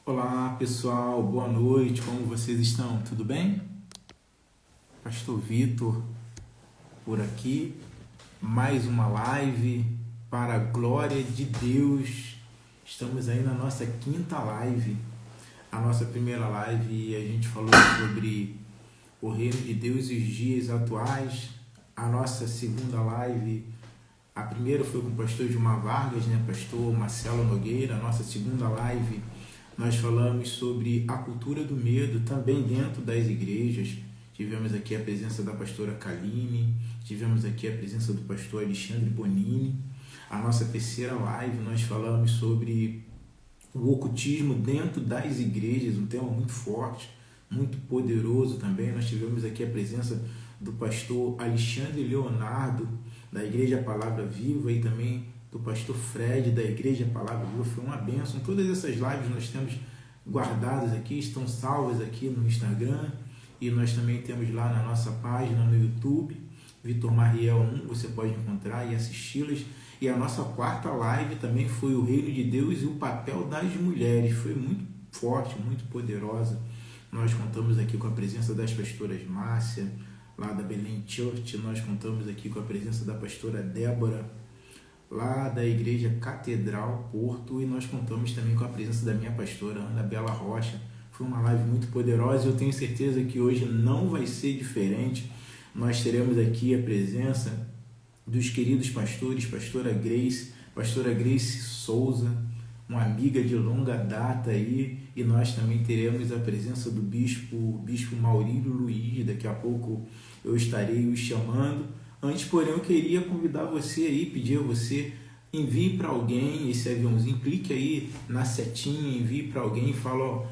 Olá pessoal, boa noite, como vocês estão? Tudo bem? Pastor Vitor por aqui, mais uma live para a glória de Deus. Estamos aí na nossa quinta live. A nossa primeira live a gente falou sobre o reino de Deus e os dias atuais. A nossa segunda live, a primeira foi com o pastor Gilmar Vargas, né? Pastor Marcelo Nogueira. A nossa segunda live nós falamos sobre a cultura do medo também dentro das igrejas. Tivemos aqui a presença da pastora Kaline, tivemos aqui a presença do pastor Alexandre Bonini. A nossa terceira live nós falamos sobre o ocultismo dentro das igrejas, um tema muito forte, muito poderoso também. Nós tivemos aqui a presença do pastor Alexandre Leonardo, da Igreja Palavra Viva, e também do pastor Fred, da Igreja Palavra Viva. Foi uma bênção. Todas essas lives nós temos guardadas aqui, estão salvas aqui no Instagram, e nós também temos lá na nossa página no YouTube, Vitor Mariel 1, você pode encontrar e assisti-las. E a nossa quarta live também foi o Reino de Deus e o papel das mulheres. Foi muito forte, muito poderosa. Nós contamos aqui com a presença das pastoras Márcia, lá da Belém Church. Nós contamos aqui com a presença da pastora Débora, lá da Igreja Catedral Porto. E nós contamos também com a presença da minha pastora Ana Bela Rocha. Foi uma live muito poderosa e eu tenho certeza que hoje não vai ser diferente. Nós teremos aqui a presença dos queridos pastores, pastora Grace Souza, uma amiga de longa data aí, e nós também teremos a presença do bispo Maurílio Luiz. Daqui a pouco eu estarei o chamando. Antes, porém, eu queria convidar você aí, pedir a você, envie para alguém esse aviãozinho, clique aí na setinha, envie para alguém e fala, ó,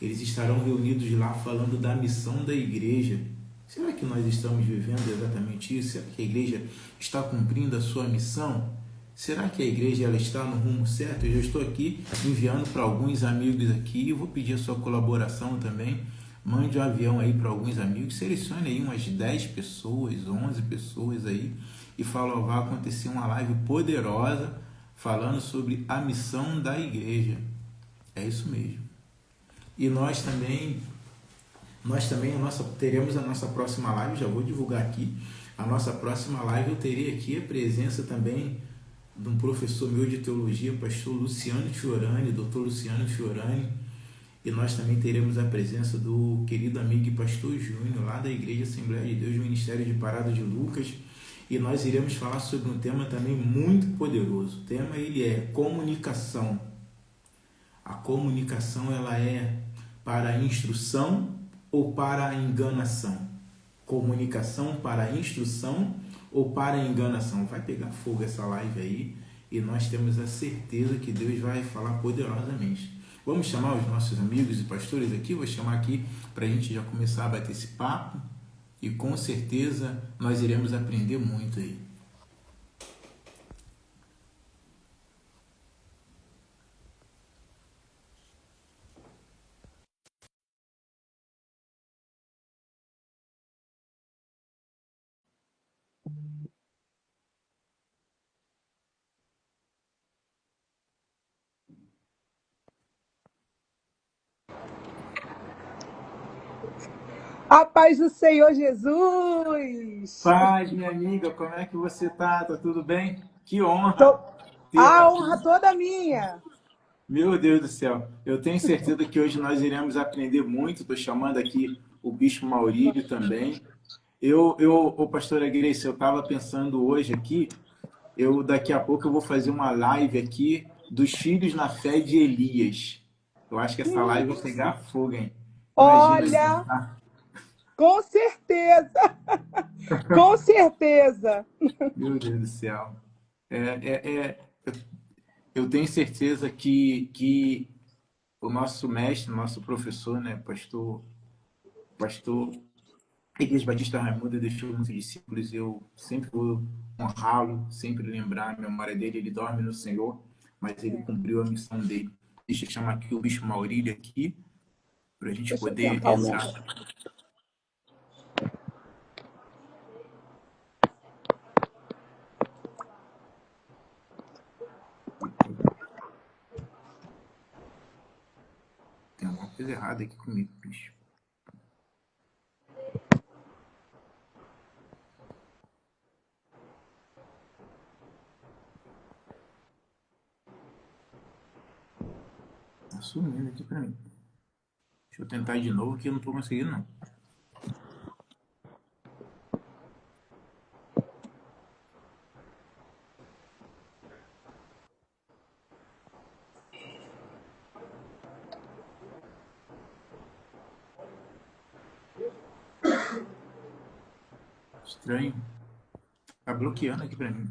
eles estarão reunidos lá falando da missão da igreja. Será que nós estamos vivendo exatamente isso? Será que a igreja está cumprindo a sua missão? Será que a igreja ela está no rumo certo? Eu já estou aqui enviando para alguns amigos aqui. Eu vou pedir a sua colaboração também. Mande um avião aí para alguns amigos. Selecione aí umas 10 pessoas, 11 pessoas aí. E fala, ó, vai acontecer uma live poderosa falando sobre a missão da igreja. É isso mesmo. E nós também teremos a nossa próxima live, já vou divulgar aqui. A nossa próxima live eu terei aqui a presença também de um professor meu de teologia, pastor Luciano Fiorani, doutor Luciano Fiorani. E nós também teremos a presença do querido amigo e pastor Júnior, lá da Igreja Assembleia de Deus, Ministério de Parada de Lucas. E nós iremos falar sobre um tema também muito poderoso. O tema ele é comunicação. A comunicação ela é para a instrução ou para a enganação? Comunicação para a instrução ou para a enganação? Vai pegar fogo essa live aí e nós temos a certeza que Deus vai falar poderosamente. Vamos chamar os nossos amigos e pastores aqui, vou chamar aqui para a gente já começar a bater esse papo e com certeza nós iremos aprender muito aí. A paz do Senhor Jesus! Paz, minha amiga, como é que você tá? Tá tudo bem? Que Tô... honra tê-la A aqui. honra toda minha. Meu Deus do céu, eu tenho certeza que hoje nós iremos aprender muito. Estou chamando aqui o Bispo Maurílio também. O pastora Grace, eu estava pensando hoje aqui, daqui a pouco eu vou fazer uma live aqui dos filhos na fé de Elias. Eu acho que essa live vai pegar fogo, hein? Imagina, Olha, com certeza, com certeza. meu Deus do céu. É, eu eu tenho certeza que o nosso mestre, nosso professor, né, pastor Igreja Batista Raimundo deixou muitos discípulos, e eu sempre vou honrá-lo, sempre lembrar a memória dele. Ele dorme no Senhor, mas ele cumpriu a missão dele. Deixa eu chamar aqui o Bispo Maurílio aqui, para a gente Deixa eu poder tentar entrar. aumentar. Coisa errada aqui comigo, bicho. Tá sumindo aqui pra mim. Deixa eu tentar de novo que eu não tô conseguindo, não. Estranho. Tá bloqueando aqui pra mim.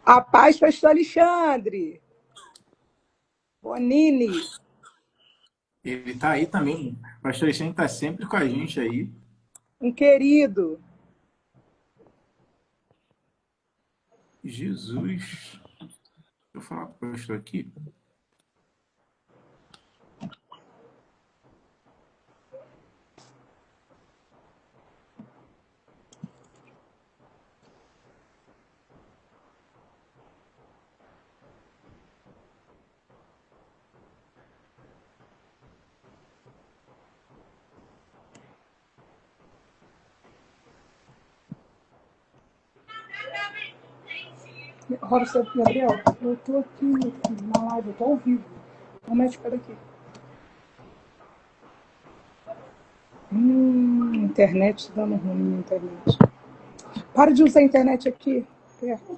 A paz, pastor Alexandre. Bonini. Ele tá aí também. O pastor Alexandre tá sempre com a gente aí. Um querido. Jesus. Deixa eu falar pro pastor aqui. Robson, Gabriel, eu tô aqui na live, eu tô ao vivo. Não mexe para daqui. Internet dando ruim na internet. Para de usar a internet aqui. Perto.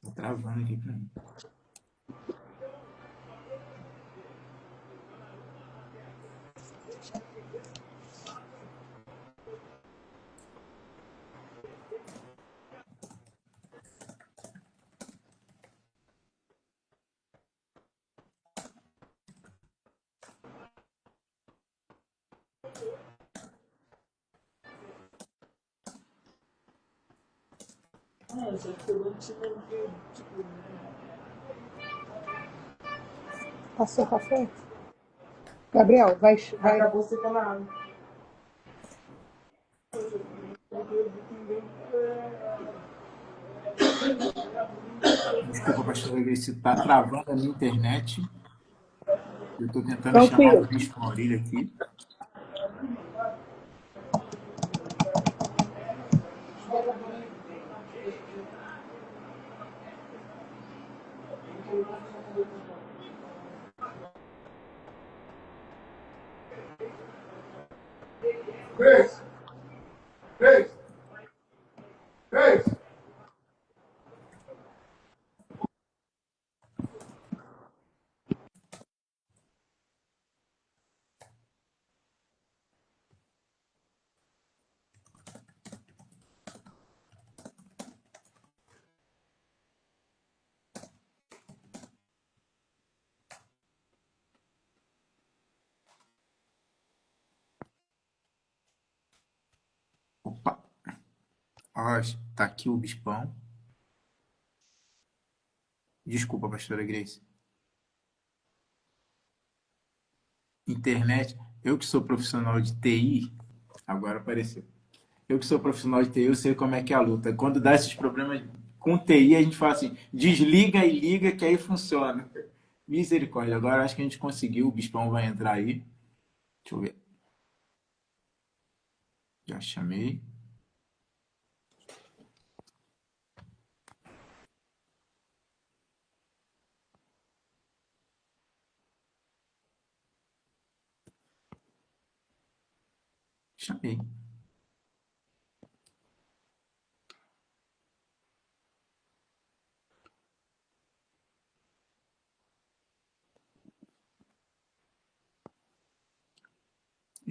Tá travando aqui pra mim. Passou café? Gabriel, vai. Acabou secando a água. Desculpa, pastor, ver se tá travando a minha internet. Eu tô tentando chamar o Tranquilo. bispo Maurílio aqui. Três, três, três. Opa! Ó, tá aqui o bispão. Desculpa, pastora Grace. Internet. Eu que sou profissional de TI, agora apareceu. Eu que sou profissional de TI, eu sei como é que é a luta. Quando dá esses problemas com TI, a gente fala assim, desliga e liga que aí funciona. Misericórdia. Agora acho que a gente conseguiu, o bispão vai entrar aí. Deixa eu ver. Já chamei. Chamei.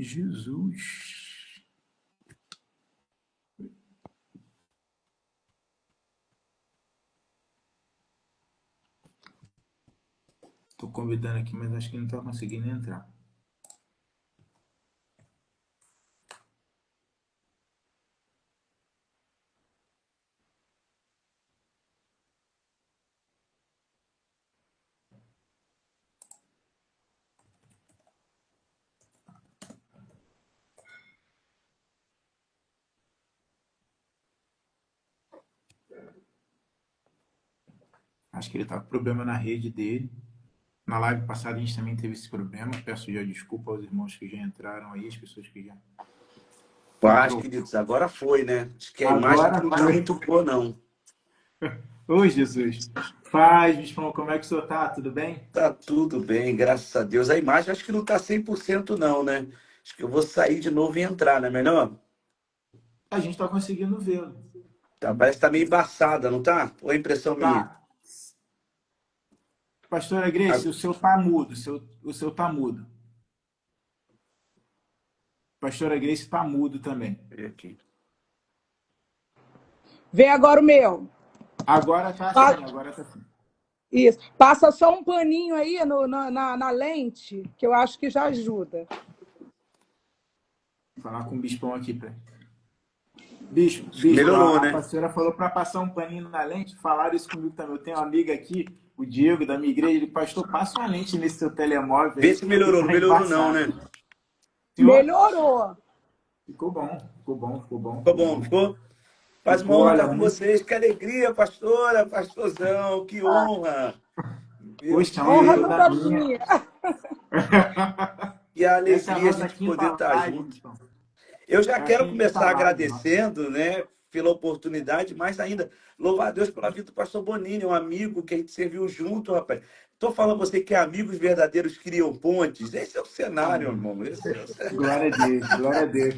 Jesus. Estou convidando aqui, mas acho que não está conseguindo entrar. Acho que ele está com problema na rede dele. Na live passada a gente também teve esse problema. Peço já desculpa aos irmãos que já entraram aí, as pessoas que já Paz, entrou. queridos, agora foi, né? Acho que a imagem Agora aqui não tá foi. muito boa, não. Ô, Jesus. Paz, bispão, como é que o senhor tá? Tudo bem? Tá tudo bem, graças a Deus. A imagem acho que não tá 100% não, né? Acho que eu vou sair de novo e entrar, não é melhor? A gente está conseguindo vê-lo. Tá, parece que tá meio embaçada, não tá? Ou é impressão minha? Tá. Pastora Grace, Ah, o seu tá mudo. O seu tá mudo. Pastora Grace tá mudo também. aqui. Vê agora o meu. Agora tá assim, agora tá assim. Isso. Passa só um paninho aí na lente, que eu acho que já ajuda. Vou falar com o bispão aqui, pra... Bispo, Melhorou, a né? pastora falou para passar um paninho na lente. Falaram isso comigo também. Eu tenho uma amiga aqui, o Diego, da minha igreja. Ele, pastor, passa uma lente nesse seu telemóvel Vê aí, se que melhorou. Não tá melhorou não, embaçado. né? Senhor? Melhorou. Ficou bom, ficou bom, ficou bom, Ficou ficou bom, bom. ficou? Faz uma Ficou, honra olha, estar com muito... vocês. Que alegria, pastora, pastorzão. Que honra. Meu Poxa, a honra é Honra Deus. toda toda minha. minha. Que Essa é a alegria a nossa gente poder quinta estar live, junto. bispão. Eu já É a quero quinta começar live, nossa. agradecendo, né, pela oportunidade, mais ainda, louvar a Deus pela vida do pastor Bonini, um amigo que a gente serviu junto, rapaz. Estou falando a você que amigos verdadeiros criam pontes. Esse é o cenário, Amém. irmão. Esse é o cenário. Glória a Deus, glória a Deus.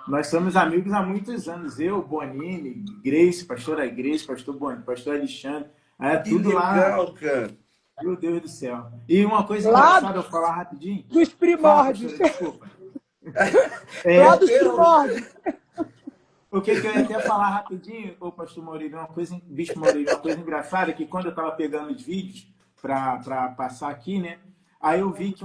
Nós somos amigos há muitos anos. Eu, Bonini, Grace, pastora Grace, pastor Bonini, pastor Alexandre. É Que tudo lá, legal, cara. meu Deus do céu. E uma coisa Lá engraçada, eu vou falar rapidinho. dos Fala, primórdios. pastora, desculpa. Lá É É, dos mesmo. primórdios. o que eu ia até falar rapidinho, ô pastor Maurílio, uma coisa, bispo Maurílio, uma coisa engraçada, que quando eu estava pegando os vídeos para passar aqui, né? Aí eu vi que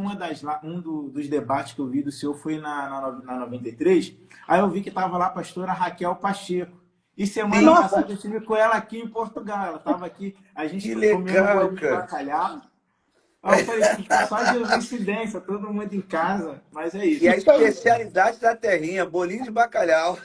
dos debates que eu vi do senhor foi na 93. Aí eu vi que estava lá a pastora Raquel Pacheco. E semana Sim, Nossa, passada eu estive com ela aqui em Portugal. Ela estava aqui, a gente que comendo um legal, bolinho de cara. bacalhau. Aí eu falei, só de coincidência, todo mundo em casa, mas é E isso. a especialidade da terrinha, bolinho de bacalhau.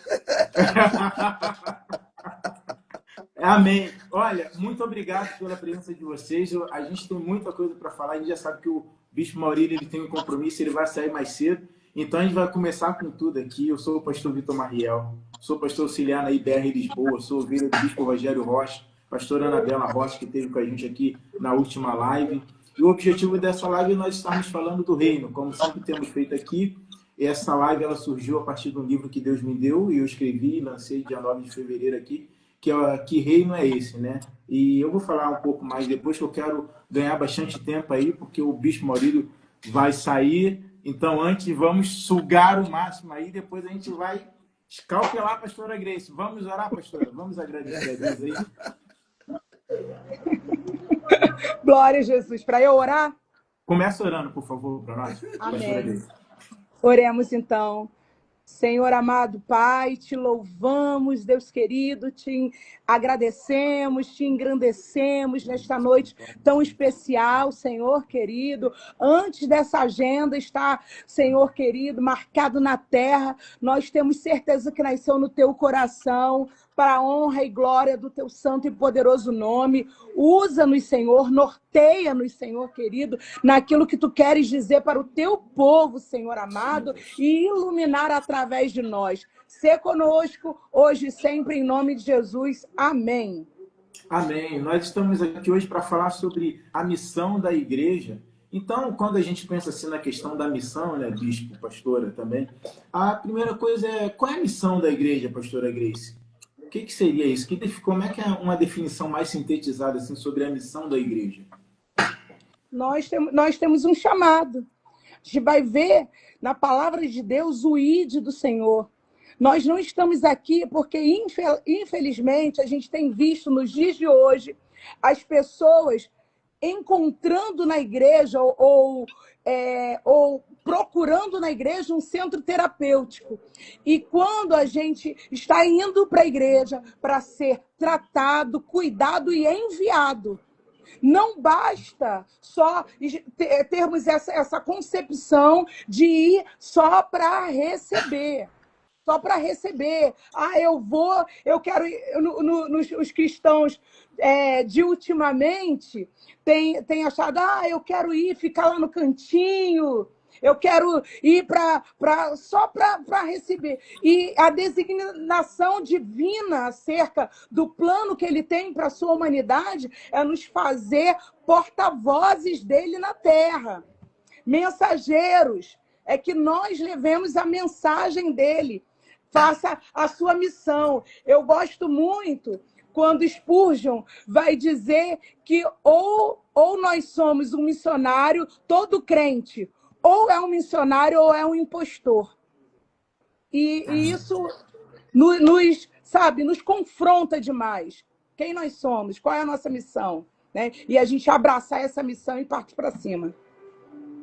Amém. Olha, muito obrigado pela presença de vocês. A gente tem muita coisa para falar. A gente já sabe que o Bispo Maurílio ele tem um compromisso, ele vai sair mais cedo. Então a gente vai começar com tudo aqui. Eu sou o pastor Vitor Mariel, sou pastor auxiliar na IBR Lisboa, sou ovelha do Bispo Rogério Rocha, pastora Anabela Rocha, que esteve com a gente aqui na última live. E o objetivo dessa live é nós estarmos falando do reino, como sempre temos feito aqui. Essa live ela surgiu a partir de um livro que Deus me deu e eu escrevi e lancei dia 9 de fevereiro aqui, que reino é esse, né? E eu vou falar um pouco mais depois, que eu quero ganhar bastante tempo aí, porque o Bispo Maurílio vai sair. Então, antes, vamos sugar o máximo aí, depois a gente vai escalpelar a pastora Grace. Vamos orar, pastora? Vamos agradecer a Deus aí? glória a Jesus. Para eu orar? Começa orando, por favor, para nós, pastora Amém. Grace. Oremos então. Senhor amado Pai, te louvamos, Deus querido, te agradecemos, te engrandecemos nesta noite tão especial, Senhor querido. Antes dessa agenda estar, Senhor querido, marcado na terra, nós temos certeza que nasceu no teu coração, para a honra e glória do teu santo e poderoso nome. Usa-nos, Senhor, norteia-nos, Senhor querido, naquilo que tu queres dizer para o teu povo, Senhor amado, e iluminar através de nós. Sê conosco, hoje e sempre, em nome de Jesus. Amém. Amém. Nós estamos aqui hoje para falar sobre a missão da igreja. Então, quando a gente pensa assim na questão da missão, né, bispo, pastora também, a primeira coisa é, qual é a missão da igreja, pastora Grace? O que seria isso? Como é que é uma definição mais sintetizada assim, sobre a missão da igreja? Nós temos um chamado. A gente vai ver na palavra de Deus o ide do Senhor. Nós não estamos aqui porque, infelizmente, a gente tem visto nos dias de hoje as pessoas encontrando na igreja ou procurando na igreja um centro terapêutico. E quando a gente está indo para a igreja para ser tratado, cuidado e enviado, não basta só termos essa concepção de ir só para receber. Só para receber. Eu quero ir. Os cristãos de ultimamente têm achado, eu quero ir ficar lá no cantinho, eu quero ir só para receber. E a designação divina acerca do plano que ele tem para a sua humanidade é nos fazer porta-vozes dele na terra. Mensageiros, é que nós levemos a mensagem dele. Faça a sua missão. Eu gosto muito quando Spurgeon vai dizer que ou nós somos um missionário, todo crente, ou é um missionário ou é um impostor. E isso nos confronta demais. Quem nós somos? Qual é a nossa missão? Né? E a gente abraçar essa missão e partir para cima.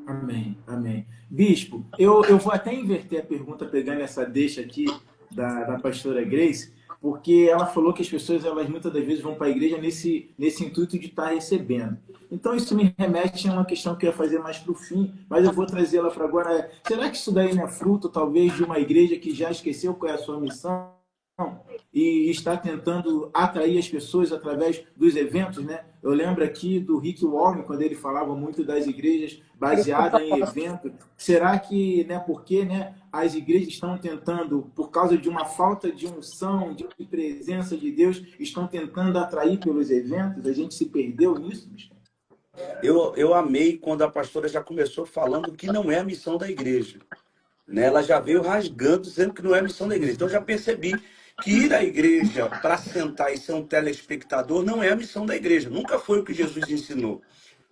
Amém, amém. Bispo, eu vou até inverter a pergunta pegando essa deixa aqui da pastora Grace, porque ela falou que as pessoas, elas muitas das vezes vão para a igreja nesse intuito de estar recebendo. Então isso me remete a uma questão que eu ia fazer mais para o fim, mas eu vou trazê-la para agora. Será que isso daí não é fruto, talvez, de uma igreja que já esqueceu qual é a sua missão e está tentando atrair as pessoas através dos eventos, né? Eu lembro aqui do Rick Warren, quando ele falava muito das igrejas baseadas em eventos. Será que, né, porque, né, as igrejas estão tentando, por causa de uma falta de unção, de presença de Deus, estão tentando atrair pelos eventos? A gente se perdeu nisso, bicho? Eu amei quando a pastora já começou falando que não é a missão da igreja. Né? Ela já veio rasgando, dizendo que não é a missão da igreja. Então, eu já percebi que ir à igreja para sentar e ser um telespectador não é a missão da igreja. Nunca foi o que Jesus ensinou.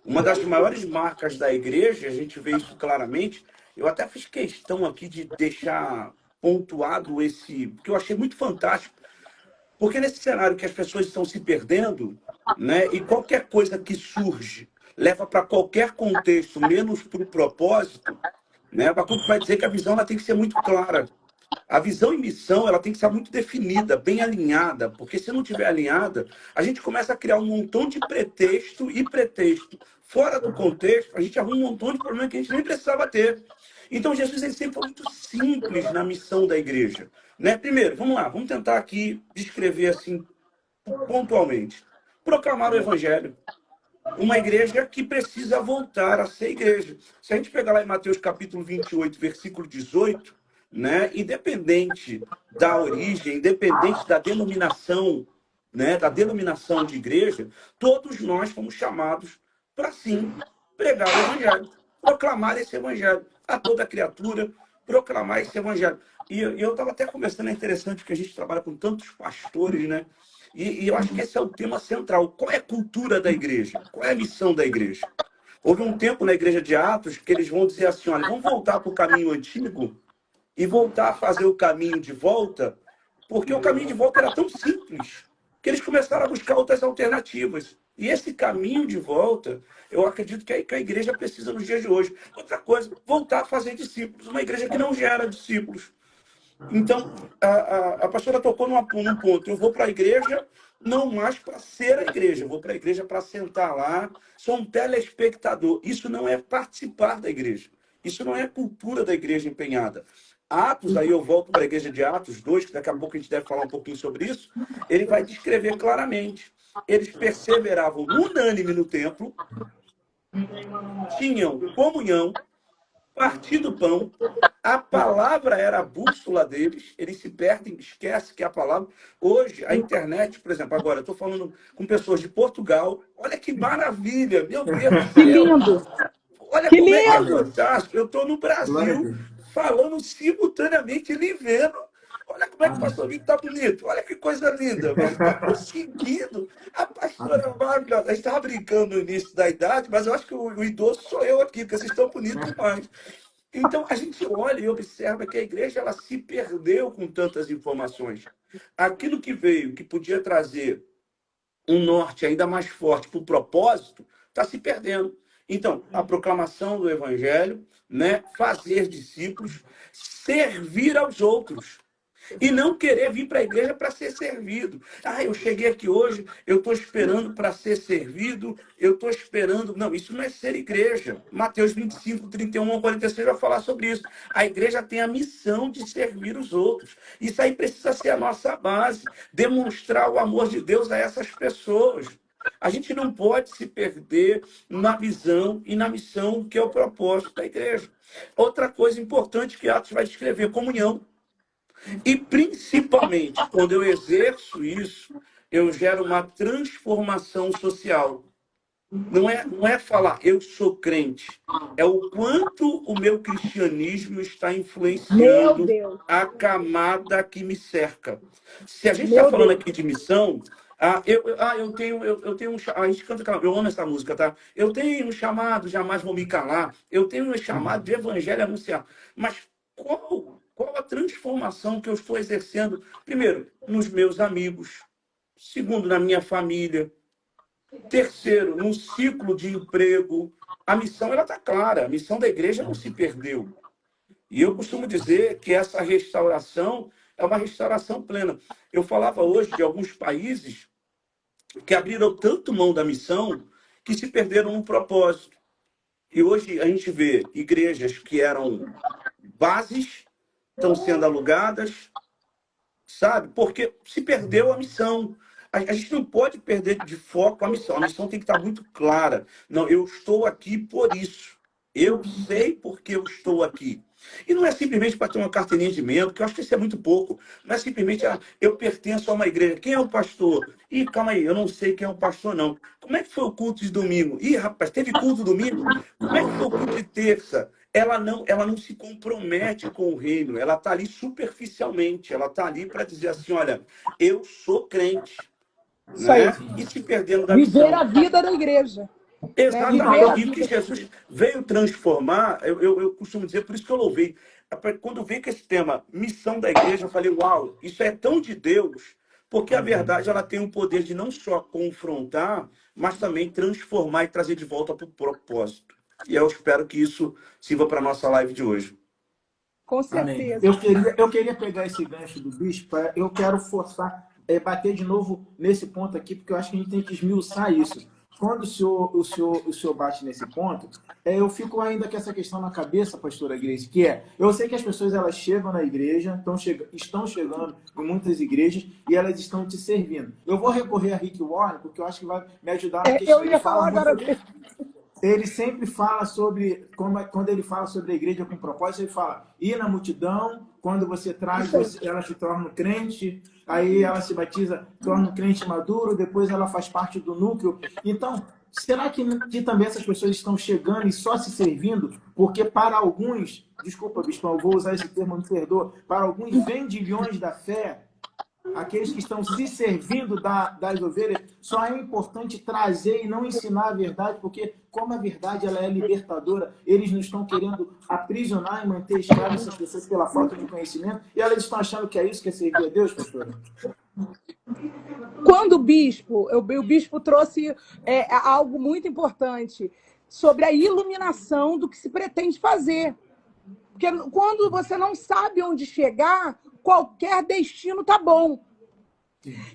Uma das maiores marcas da igreja, a gente vê isso claramente. Eu até fiz questão aqui de deixar pontuado porque eu achei muito fantástico. Porque nesse cenário que as pessoas estão se perdendo, né, e qualquer coisa que surge leva para qualquer contexto, menos para o propósito, né, a Abacuque vai dizer que a visão ela tem que ser muito clara. A visão e missão ela tem que ser muito definida, bem alinhada, porque se não tiver alinhada, a gente começa a criar um montão de pretexto e pretexto. Fora do contexto, a gente arruma um montão de problemas que a gente nem precisava ter. Então, Jesus ele sempre foi muito simples na missão da igreja. Né? Primeiro, vamos lá, vamos tentar aqui descrever assim, pontualmente. Proclamar o evangelho. Uma igreja que precisa voltar a ser igreja. Se a gente pegar lá em Mateus capítulo 28, versículo 18, né, independente da origem, independente da denominação, né, da denominação de igreja, todos nós fomos chamados para, sim, pregar o evangelho, proclamar esse evangelho a toda criatura, proclamar esse evangelho. E eu estava até conversando, é interessante que a gente trabalha com tantos pastores, né? E eu acho que esse é o tema central. Qual é a cultura da igreja? Qual é a missão da igreja? Houve um tempo na igreja de Atos que eles vão dizer assim, olha, vamos voltar para o caminho antigo e voltar a fazer o caminho de volta, porque o caminho de volta era tão simples que eles começaram a buscar outras alternativas. E esse caminho de volta, eu acredito que a igreja precisa nos dias de hoje. Outra coisa, voltar a fazer discípulos. Uma igreja que não gera discípulos. Então, a pastora tocou num ponto. Eu vou para a igreja não mais para ser a igreja. Eu vou para a igreja para sentar lá. Sou um telespectador. Isso não é participar da igreja. Isso não é a cultura da igreja empenhada. Atos, aí eu volto para a igreja de Atos 2, que daqui a pouco a gente deve falar um pouquinho sobre isso. Ele vai descrever claramente. Eles perseveravam unânime no templo, tinham comunhão, partido do pão, a palavra era a bússola deles, eles se perdem, esquecem que é a palavra. Hoje, a internet, por exemplo, agora eu estou falando com pessoas de Portugal, olha que maravilha, meu Deus do Que céu! lindo! Olha Que como é que é lindo! fantástico, eu estou no Brasil, falando simultaneamente, lhe vendo, Olha como é que o pastor Vitor está bonito. Olha que coisa linda. Mas está conseguindo. A pastora Marta, a gente estava brincando no início da idade, mas eu acho que o idoso sou eu aqui, porque vocês estão bonitos demais. Então, a gente olha e observa que a igreja ela se perdeu com tantas informações. Aquilo que veio, que podia trazer um norte ainda mais forte para o propósito, está se perdendo. Então, a proclamação do evangelho, né, fazer discípulos, servir aos outros. E não querer vir para a igreja para ser servido. Ah, eu cheguei aqui hoje, eu estou esperando para ser servido, eu estou esperando. Não, isso não é ser igreja. Mateus 25, 31 ao 46 vai falar sobre isso. A igreja tem a missão de servir os outros. Isso aí precisa ser a nossa base, demonstrar o amor de Deus a essas pessoas. A gente não pode se perder na visão e na missão que é o propósito da igreja. Outra coisa importante que Atos vai descrever, comunhão. E, principalmente, quando eu exerço isso, eu gero uma transformação social. Não é falar, eu sou crente. É o quanto o meu cristianismo está Meu influenciando Deus, a camada que me cerca. Se a gente está meu falando Deus. aqui de missão, eu tenho a gente canta aquela, eu amo essa música, tá? Eu tenho um chamado, jamais vou me calar. Eu tenho um chamado de evangelho a anunciar. Mas qual a transformação que eu estou exercendo? Primeiro, nos meus amigos. Segundo, na minha família. Terceiro, num ciclo de emprego. A missão ela está clara, a missão da igreja não se perdeu. E eu costumo dizer que essa restauração é uma restauração plena. Eu falava hoje de alguns países que abriram tanto mão da missão que se perderam no propósito. E hoje a gente vê igrejas que eram bases, estão sendo alugadas, sabe? Porque se perdeu a missão. A gente não pode perder de foco a missão. A missão tem que estar muito clara. Não, eu estou aqui por isso. Eu sei porque eu estou aqui. E não é simplesmente para ter uma carteirinha de membro, que eu acho que isso é muito pouco. Não é simplesmente, eu pertenço a uma igreja. Quem é o pastor? Ih, calma aí, eu não sei quem é o pastor, não. Como é que foi o culto de domingo? Ih, rapaz, teve culto domingo? Como é que foi o culto de terça? Ela não se compromete com o reino, ela está ali superficialmente, ela está ali para dizer assim, olha, eu sou crente, Isso aí. né? E se perdendo da Viver a missão. vida da igreja. Né? Viver a Exatamente. E o que vida. Jesus veio transformar, eu costumo dizer, por isso que eu louvei. Quando veio com esse tema, missão da igreja, eu falei, uau, isso é tão de Deus, porque a verdade ela tem o poder de não só confrontar, mas também transformar e trazer de volta para o propósito. E eu espero que isso sirva para a nossa live de hoje. Com Amém. certeza. Eu queria pegar esse gancho do bispo, eu quero forçar, bater de novo nesse ponto aqui, porque eu acho que a gente tem que esmiuçar isso. Quando o senhor bate nesse ponto, eu fico ainda com essa questão na cabeça, pastora Grace, que eu sei que as pessoas elas chegam na igreja, estão chegando em muitas igrejas e elas estão te servindo. Eu vou recorrer a Rick Warren, porque eu acho que vai me ajudar na questão. Eu ia falar agora. Ele sempre fala sobre, quando ele fala sobre a igreja com propósito, ele fala, ir na multidão, quando você traz, ela se torna crente, aí ela se batiza, torna um crente maduro, depois ela faz parte do núcleo. Então, será que também essas pessoas estão chegando e só se servindo? Porque para alguns, desculpa, bispão, eu vou usar esse termo, me perdoa, para alguns vendilhões da fé, aqueles que estão se servindo das ovelhas, só é importante trazer e não ensinar a verdade, porque como a verdade ela é libertadora, eles não estão querendo aprisionar e manter escravas essas pessoas pela falta de conhecimento, e elas estão achando que é isso que é servir a Deus, pastor? Quando o bispo trouxe algo muito importante sobre a iluminação do que se pretende fazer. Porque quando você não sabe onde chegar, qualquer destino tá bom.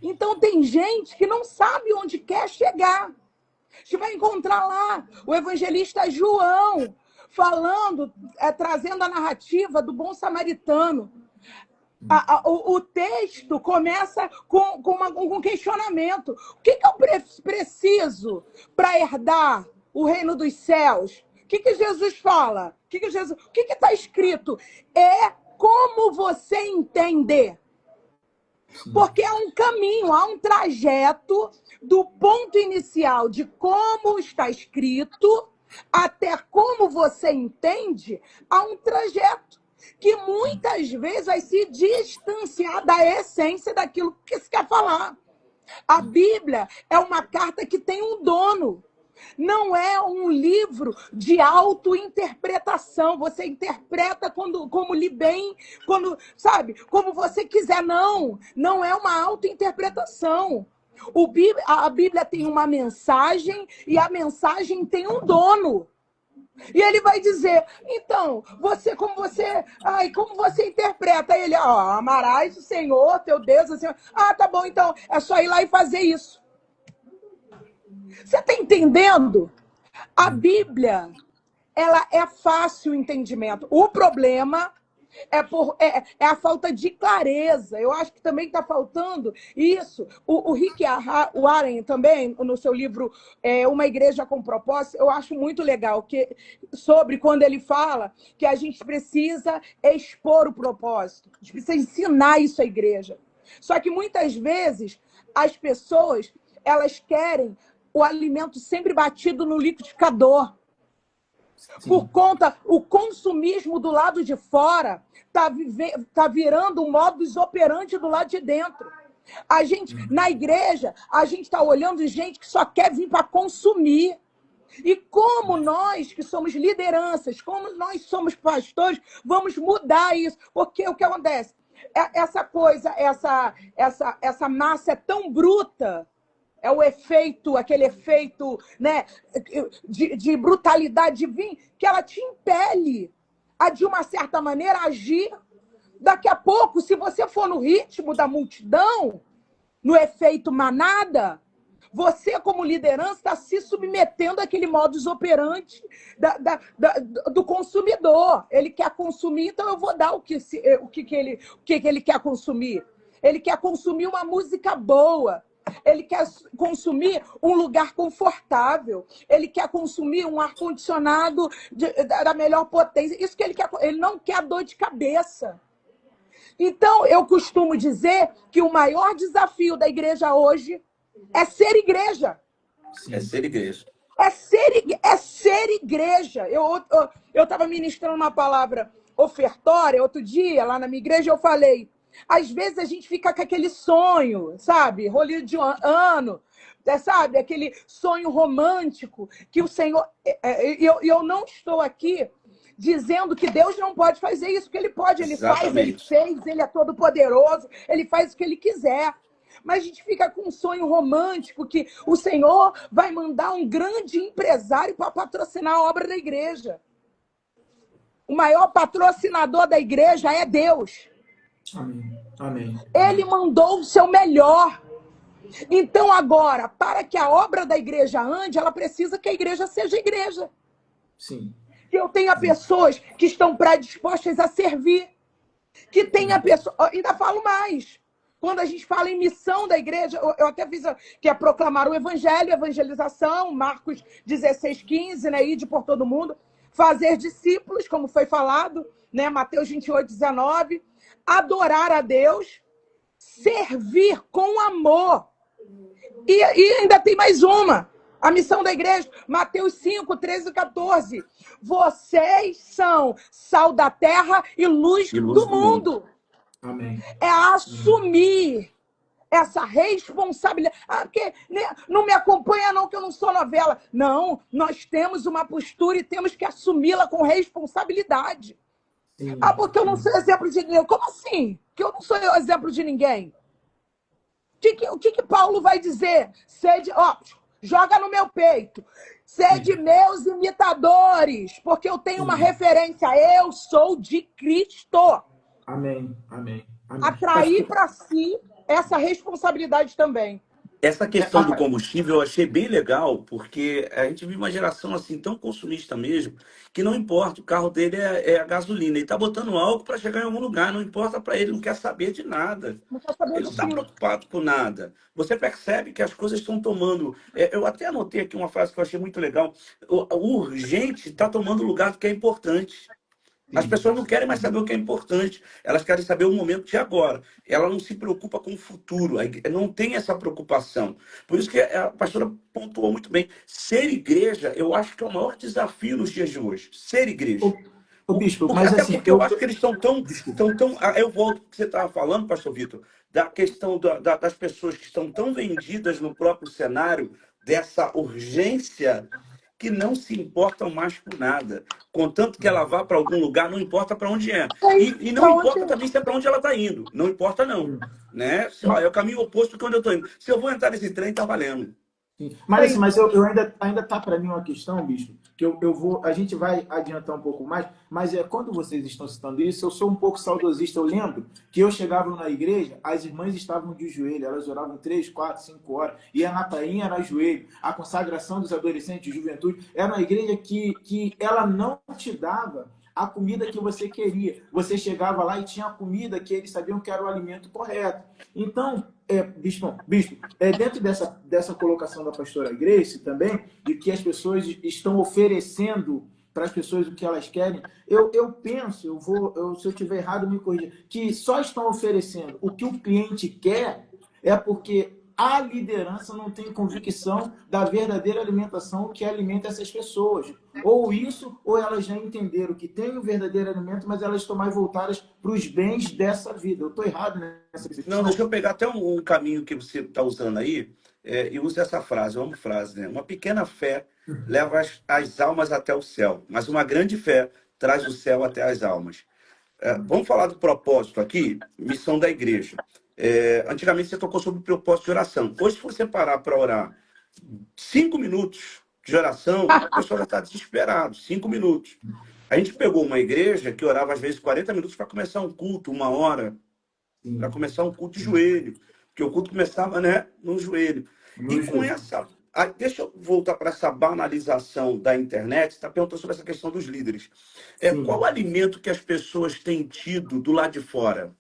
Então tem gente que não sabe onde quer chegar. A gente vai encontrar lá o evangelista João falando, trazendo a narrativa do bom samaritano. O texto começa com um questionamento. O que eu preciso para herdar o reino dos céus? O que Jesus fala? O que está escrito? É como você entender. Porque há um caminho, há um trajeto do ponto inicial de como está escrito até como você entende, há um trajeto. que muitas vezes vai se distanciar da essência daquilo que se quer falar. A Bíblia é uma carta que tem um dono. Não é um livro de autointerpretação. Você interpreta como lhe bem, sabe, como você quiser. Não é uma autointerpretação. A Bíblia tem uma mensagem e a mensagem tem um dono. E ele vai dizer, então, como você interpreta ele? Ó, amarás o Senhor, teu Deus, assim. Ah, tá bom, então, é só ir lá e fazer isso. Você está entendendo? A Bíblia, ela é fácil o entendimento. O problema é a falta de clareza. Eu acho que também está faltando isso. O Rick Warren também, no seu livro Uma Igreja com Propósito, eu acho muito legal sobre quando ele fala que a gente precisa expor o propósito. A gente precisa ensinar isso à igreja. Só que muitas vezes as pessoas, elas querem o alimento sempre batido no liquidificador. Por conta, o consumismo do lado de fora tá virando um modus operandi do lado de dentro. A gente, na igreja, a gente está olhando gente que só quer vir para consumir. E como nós, que somos lideranças, como nós somos pastores, vamos mudar isso. Porque o que acontece? Essa coisa, essa massa é tão bruta. É aquele efeito, né, de brutalidade divina, que ela te impele a, de uma certa maneira, agir. Daqui a pouco, se você for no ritmo da multidão, no efeito manada, você, como liderança, está se submetendo àquele modus operandi do consumidor. Ele quer consumir, então eu vou dar o que ele quer consumir. Ele quer consumir uma música boa. Ele quer consumir um lugar confortável. Ele quer consumir um ar-condicionado da melhor potência. Isso que ele quer. Ele não quer dor de cabeça. Então, eu costumo dizer que o maior desafio da igreja hoje é ser igreja. É ser igreja. É ser igreja. Eu estava ministrando uma palavra ofertória outro dia, lá na minha igreja, eu falei... Às vezes a gente fica com aquele sonho, sabe? Rolinho de ano, sabe? Aquele sonho romântico que o Senhor... Eu não estou aqui dizendo que Deus não pode fazer isso, porque Ele pode, Ele faz, Ele fez, Ele é todo poderoso, Ele faz o que Ele quiser. Mas a gente fica com um sonho romântico que o Senhor vai mandar um grande empresário para patrocinar a obra da igreja. O maior patrocinador da igreja é Deus. Amém. Amém. Ele mandou o seu melhor. Então, agora, para que a obra da igreja ande, ela precisa que a igreja seja igreja. Sim. Que eu tenha pessoas que estão predispostas a servir. Que tenha pessoas... Ainda falo mais. Quando a gente fala em missão da igreja, eu até fiz que é proclamar o evangelho, evangelização, Marcos 16:15, né? Ir por todo mundo. Fazer discípulos, como foi falado, né? Mateus 28:19. Adorar a Deus, servir com amor. E ainda tem mais uma. A missão da igreja, Mateus 5:13-14. Vocês são sal da terra e luz do mundo. Amém. É assumir essa responsabilidade. Porque não me acompanha não, que eu não sou novela. Não, nós temos uma postura e temos que assumi-la com responsabilidade. Sim. Porque eu não sou exemplo de ninguém. Como assim? Que eu não sou exemplo de ninguém? O que Paulo vai dizer? Joga no meu peito. Sede meus imitadores, porque eu tenho uma referência. Eu sou de Cristo. Amém. Amém. Amém. Atrair para si essa responsabilidade também. Essa questão do combustível eu achei bem legal, porque a gente vive uma geração assim tão consumista mesmo, que não importa, o carro dele é a gasolina. Ele está botando álcool para chegar em algum lugar, não importa para ele, não quer saber de nada. Não quer saber Ele não está preocupado com nada. Você percebe que as coisas estão tomando... eu até anotei aqui uma frase que eu achei muito legal. O urgente está tomando lugar do que é importante. As pessoas não querem mais saber o que é importante. Elas querem saber o momento de agora. Ela não se preocupa com o futuro. Não tem essa preocupação. Por isso que a pastora pontuou muito bem. Ser igreja, eu acho que é o maior desafio nos dias de hoje. Ser igreja. Ô, bispo, Porque, mas até assim, porque eu acho que eles estão desculpa. eu volto ao que você estava falando, pastor Vitor, da questão das pessoas que estão tão vendidas no próprio cenário, dessa urgência, que não se importam mais com nada. Contanto que ela vá para algum lugar, não importa para onde é. E não Para onde importa é? também se é para onde ela está indo. Não importa, não. Né? Ó, é o caminho oposto que onde eu estou indo. Se eu vou entrar nesse trem, está valendo. Sim. Mas assim, eu ainda tá para mim uma questão, bicho, que eu vou, a gente vai adiantar um pouco mais, mas quando vocês estão citando isso, eu sou um pouco saudosista. Eu lembro que eu chegava na igreja, as irmãs estavam de joelho, elas oravam 3, 4, 5 horas, e a Natainha era joelho, a consagração dos adolescentes de juventude era uma igreja que ela não te dava a comida que você queria. Você chegava lá e tinha a comida que eles sabiam que era o alimento correto. Então, bispo, dentro dessa colocação da pastora Grace também, de que as pessoas estão oferecendo para as pessoas o que elas querem, eu penso, se eu estiver errado, me corrija, que só estão oferecendo o que o cliente quer porque a liderança não tem convicção da verdadeira alimentação que alimenta essas pessoas. Ou isso, ou elas já entenderam que tem o verdadeiro alimento, mas elas estão mais voltadas para os bens dessa vida. Eu estou errado nessa Não, percepção? deixa eu pegar até um caminho que você está usando aí, e use essa frase, eu amo frase, né? Uma pequena fé leva as almas até o céu, mas uma grande fé traz o céu até as almas. Vamos falar do propósito aqui, missão da igreja. Antigamente você tocou sobre o propósito de oração. Hoje, se você parar para orar 5 minutos de oração, a pessoa já está desesperada, 5 minutos. A gente pegou uma igreja que orava às vezes 40 minutos para começar um culto, 1 hora, para começar um culto de joelho, porque o culto começava, né, no joelho. E com essa. Deixa eu voltar para essa banalização da internet. Você está perguntando sobre essa questão dos líderes. Qual o alimento que as pessoas têm tido do lado de fora?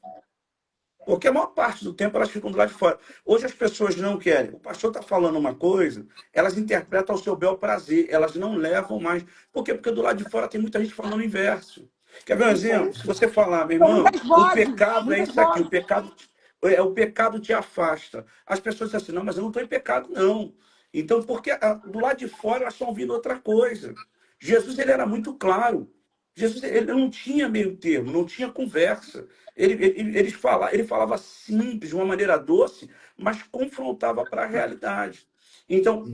Porque a maior parte do tempo elas ficam do lado de fora. Hoje as pessoas não querem. O pastor está falando uma coisa, elas interpretam ao seu bel prazer, elas não levam mais. Por quê? Porque do lado de fora tem muita gente falando o inverso. Quer ver um exemplo? Se você falar, meu São irmão, muitas o vozes, pecado é muitas isso aqui, vozes. o pecado te afasta. As pessoas dizem assim, não, mas eu não estou em pecado, não. Então, porque do lado de fora elas estão ouvindo outra coisa. Jesus, ele era muito claro. Jesus, ele não tinha meio termo, não tinha conversa. Ele falava simples, de uma maneira doce, mas confrontava para a realidade. Então,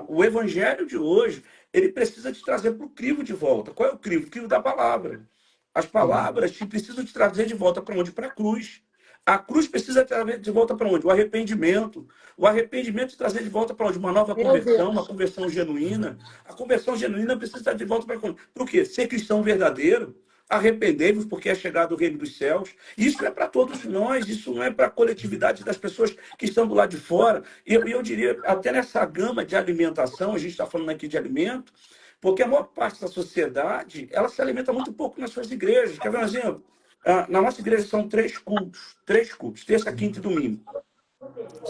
o evangelho de hoje, ele precisa te trazer para o crivo de volta. Qual é o crivo? O crivo da palavra. As palavras te precisam te trazer de volta para onde? Para a cruz. A cruz precisa trazer de volta para onde? O arrependimento. O arrependimento te trazer de volta para onde? Uma nova Meu conversão, uma Deus. conversão genuína. A conversão genuína precisa estar de volta para onde? Para o quê? Ser cristão verdadeiro. Arrependei-vos porque é chegado o reino dos céus. Isso é para todos nós, isso não é para a coletividade das pessoas que estão do lado de fora. E eu diria, até nessa gama de alimentação, a gente está falando aqui de alimento, porque a maior parte da sociedade, ela se alimenta muito pouco nas suas igrejas. Quer ver um exemplo? Na nossa igreja são 3 cultos, terça, quinta e domingo,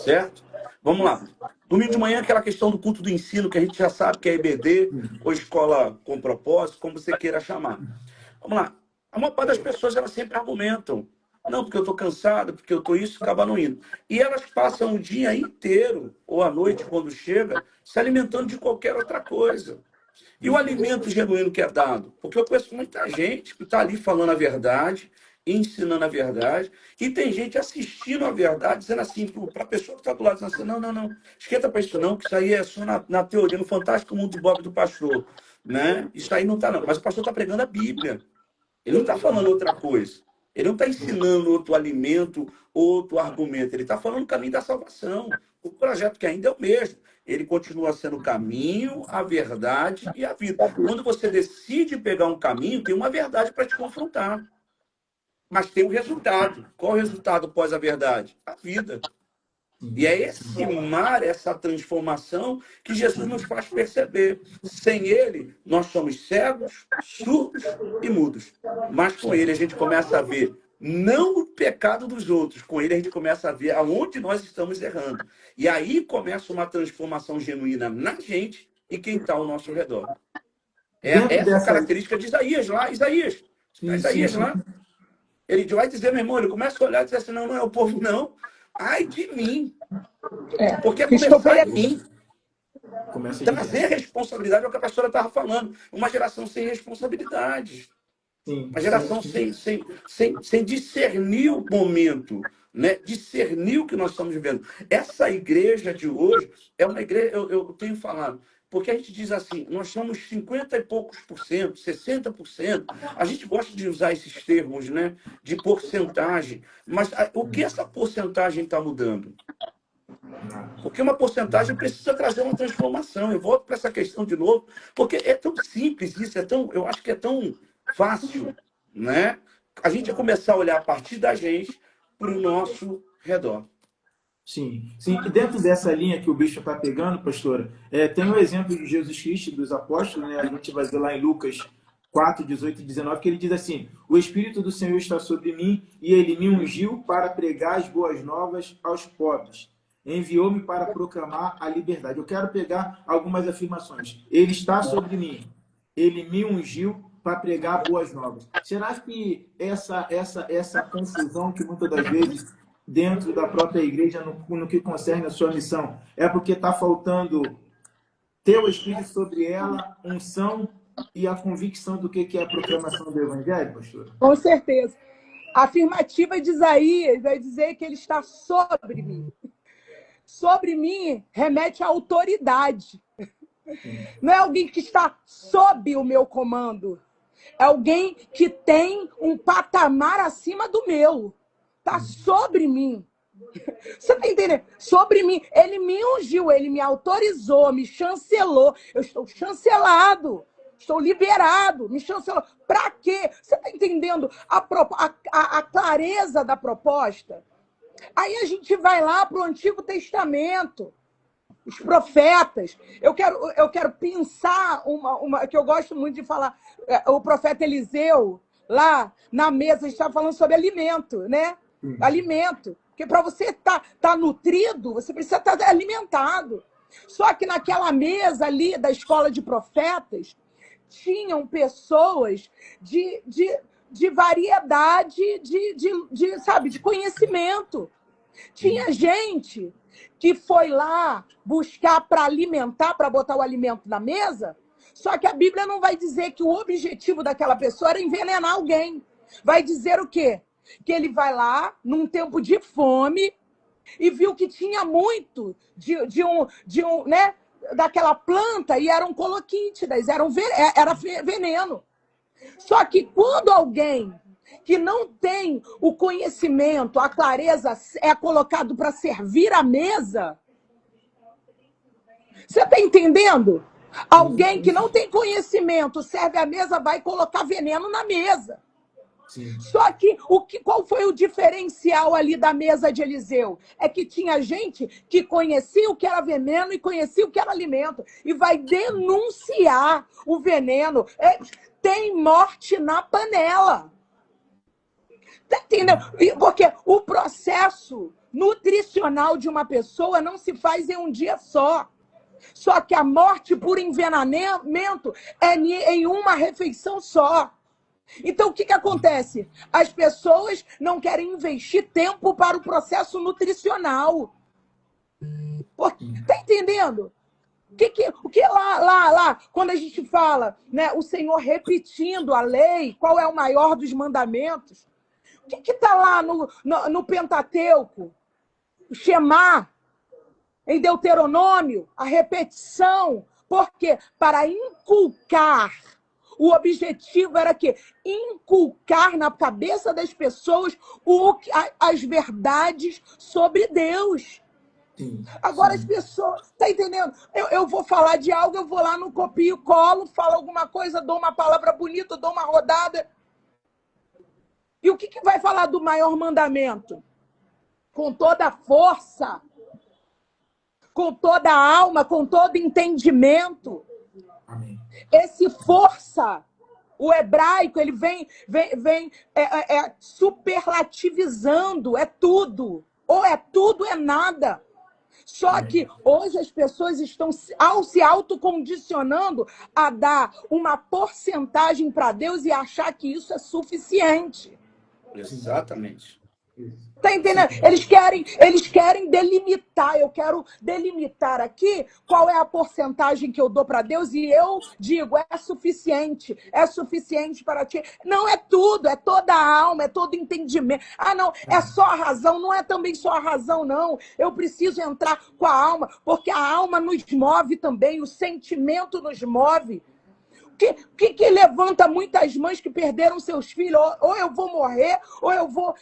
certo? Vamos lá. Domingo de manhã, aquela questão do culto do ensino, que a gente já sabe que é EBD, ou escola com propósito, como você queira chamar. Vamos lá. A maior parte das pessoas, elas sempre argumentam. Não, porque eu estou cansado, porque eu estou isso, acaba não indo. E elas passam o dia inteiro, ou a noite, quando chega, se alimentando de qualquer outra coisa. E o alimento genuíno que é dado? Porque eu conheço muita gente que está ali falando a verdade, ensinando a verdade, e tem gente assistindo a verdade, dizendo assim, para a pessoa que está do lado, dizendo assim, não, não, não, esquenta para isso não, que isso aí é só na teoria, no fantástico mundo de Bob do pastor. Né? Isso aí não está, não. Mas o pastor está pregando a Bíblia. Ele não está falando outra coisa. Ele não está ensinando outro alimento, outro argumento. Ele está falando o caminho da salvação. O projeto que ainda é o mesmo. Ele continua sendo o caminho, a verdade e a vida. Quando você decide pegar um caminho, tem uma verdade para te confrontar. Mas tem um resultado. Qual o resultado após a verdade? A vida. E é esse mar, essa transformação que Jesus nos faz perceber. Sem ele, nós somos cegos, surdos e mudos. Mas com ele a gente começa a ver não o pecado dos outros, com ele a gente começa a ver aonde nós estamos errando. E aí começa uma transformação genuína na gente e quem está ao nosso redor. Dentro Essa dessa. característica de Isaías lá. Isaías lá. Ele vai dizer, meu irmão, ele começa a olhar e dizer assim, não, não é o povo, não. Ai de mim. Porque é começar em mim. Trazer responsabilidade é o que a pastora estava falando. Uma geração sem responsabilidade. Sim, Uma sim, geração sim. sem discernir o momento, né? Discernir o que nós estamos vivendo. Essa igreja de hoje é uma igreja, eu tenho falado, porque a gente diz assim, nós somos 50 e poucos por cento, 60%. A gente gosta de usar esses termos, né? De porcentagem. Mas o que essa porcentagem está mudando? Porque uma porcentagem precisa trazer uma transformação. Eu volto para essa questão de novo, porque é tão simples isso, eu acho que é tão fácil, né? A gente é começar a olhar a partir da gente para o nosso redor. Sim, sim. E dentro dessa linha que o bicho está pegando, pastora, tem o exemplo de Jesus Cristo, dos apóstolos, né? A gente vai ver lá em Lucas 4, 18 e 19, que ele diz assim: O Espírito do Senhor está sobre mim e ele me ungiu para pregar as boas novas aos pobres. Enviou-me para proclamar a liberdade. Eu quero pegar algumas afirmações. Ele está sobre mim. Ele me ungiu para pregar boas novas. Será que essa confusão que muitas das vezes dentro da própria igreja no que concerne a sua missão é porque está faltando ter o Espírito sobre ela, unção e a convicção do que é a proclamação do Evangelho, pastor? Com certeza. A afirmativa de Isaías vai dizer que ele está sobre mim. Sobre mim remete à autoridade. Não é alguém que está sob o meu comando. É alguém que tem um patamar acima do meu. Está sobre mim. Você está entendendo? Sobre mim. Ele me ungiu, ele me autorizou, me chancelou. Eu estou chancelado. Estou liberado, me chancelou. Para quê? Você está entendendo a clareza da proposta? Aí a gente vai lá para o Antigo Testamento, os profetas. Eu quero pensar uma que eu gosto muito de falar. O profeta Eliseu, lá na mesa, a gente estava falando sobre alimento, né? Alimento. Porque para você estar nutrido, você precisa estar alimentado. Só que naquela mesa ali da escola de profetas, tinham pessoas de variedade sabe, de conhecimento. Tinha gente que foi lá buscar para alimentar, para botar o alimento na mesa, só que a Bíblia não vai dizer que o objetivo daquela pessoa era envenenar alguém. Vai dizer o quê? Que ele vai lá, num tempo de fome, e viu que tinha muito né, daquela planta e eram coloquítidas, era veneno. Só que quando alguém que não tem o conhecimento, a clareza, é colocado para servir a mesa, você está entendendo? Alguém que não tem conhecimento serve a mesa, vai colocar veneno na mesa. Sim. Só que qual foi o diferencial ali da mesa de Eliseu? É que tinha gente que conhecia o que era veneno e conhecia o que era alimento. E vai denunciar o veneno. Tem morte na panela. Tá entendendo? Porque o processo nutricional de uma pessoa não se faz em um dia só. Só que a morte por envenenamento é em uma refeição só. Então, o que acontece? As pessoas não querem investir tempo para o processo nutricional. Tá entendendo? O que lá, quando a gente fala, né, o Senhor repetindo a lei, qual é o maior dos mandamentos? O que está lá no Pentateuco? O Shema, em Deuteronômio, a repetição. Por quê? Para inculcar. O objetivo era que inculcar na cabeça das pessoas as verdades sobre Deus. Sim, Agora sim. as pessoas, tá entendendo? Eu vou falar de algo, eu vou lá no copio, colo, falo alguma coisa, dou uma palavra bonita, dou uma rodada. E o que vai falar do maior mandamento? Com toda a força, com toda a alma, com todo entendimento. Amém. Esse força, o hebraico, ele vem superlativizando, é tudo. Ou é tudo, é nada. Só que hoje as pessoas estão se autocondicionando a dar uma porcentagem para Deus e achar que isso é suficiente. Exatamente. Isso. Tá entendendo? Sim, Eles querem delimitar. Eu quero delimitar aqui qual é a porcentagem que eu dou para Deus e eu digo, é suficiente para ti. Não é tudo, é toda a alma, é todo entendimento. Ah, não, é só a razão, não é também só a razão, não. Eu preciso entrar com a alma, porque a alma nos move também, o sentimento nos move. Que levanta muitas mães que perderam seus filhos? Ou eu vou morrer, ou eu vou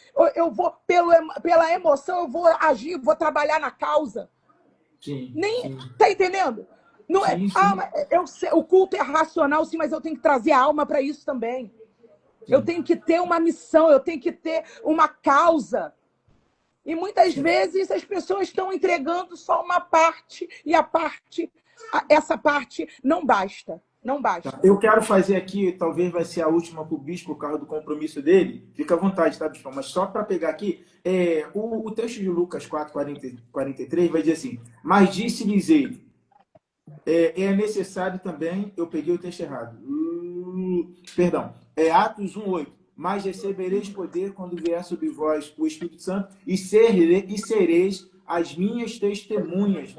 pela emoção, eu vou agir, vou trabalhar na causa. sim, Nem, sim, tá entendendo? Não é, sim, sim, o culto é racional, sim, mas eu tenho que trazer a alma para isso também. Eu sim, tenho que ter uma missão, eu tenho que ter uma causa. E muitas sim. vezes as pessoas estão entregando só uma parte, e essa parte não basta. Não Tá. basta. Eu quero fazer aqui, talvez vai ser a última para o bispo, por causa do compromisso dele. Fica à vontade, tá, bispo? Mas só para pegar aqui, o texto de Lucas 4, 43 vai dizer assim: Mas disse-lhes ele, é necessário também, eu peguei o texto errado. Perdão, Atos 1:8. Mas recebereis poder quando vier sobre vós o Espírito Santo e sereis as minhas testemunhas.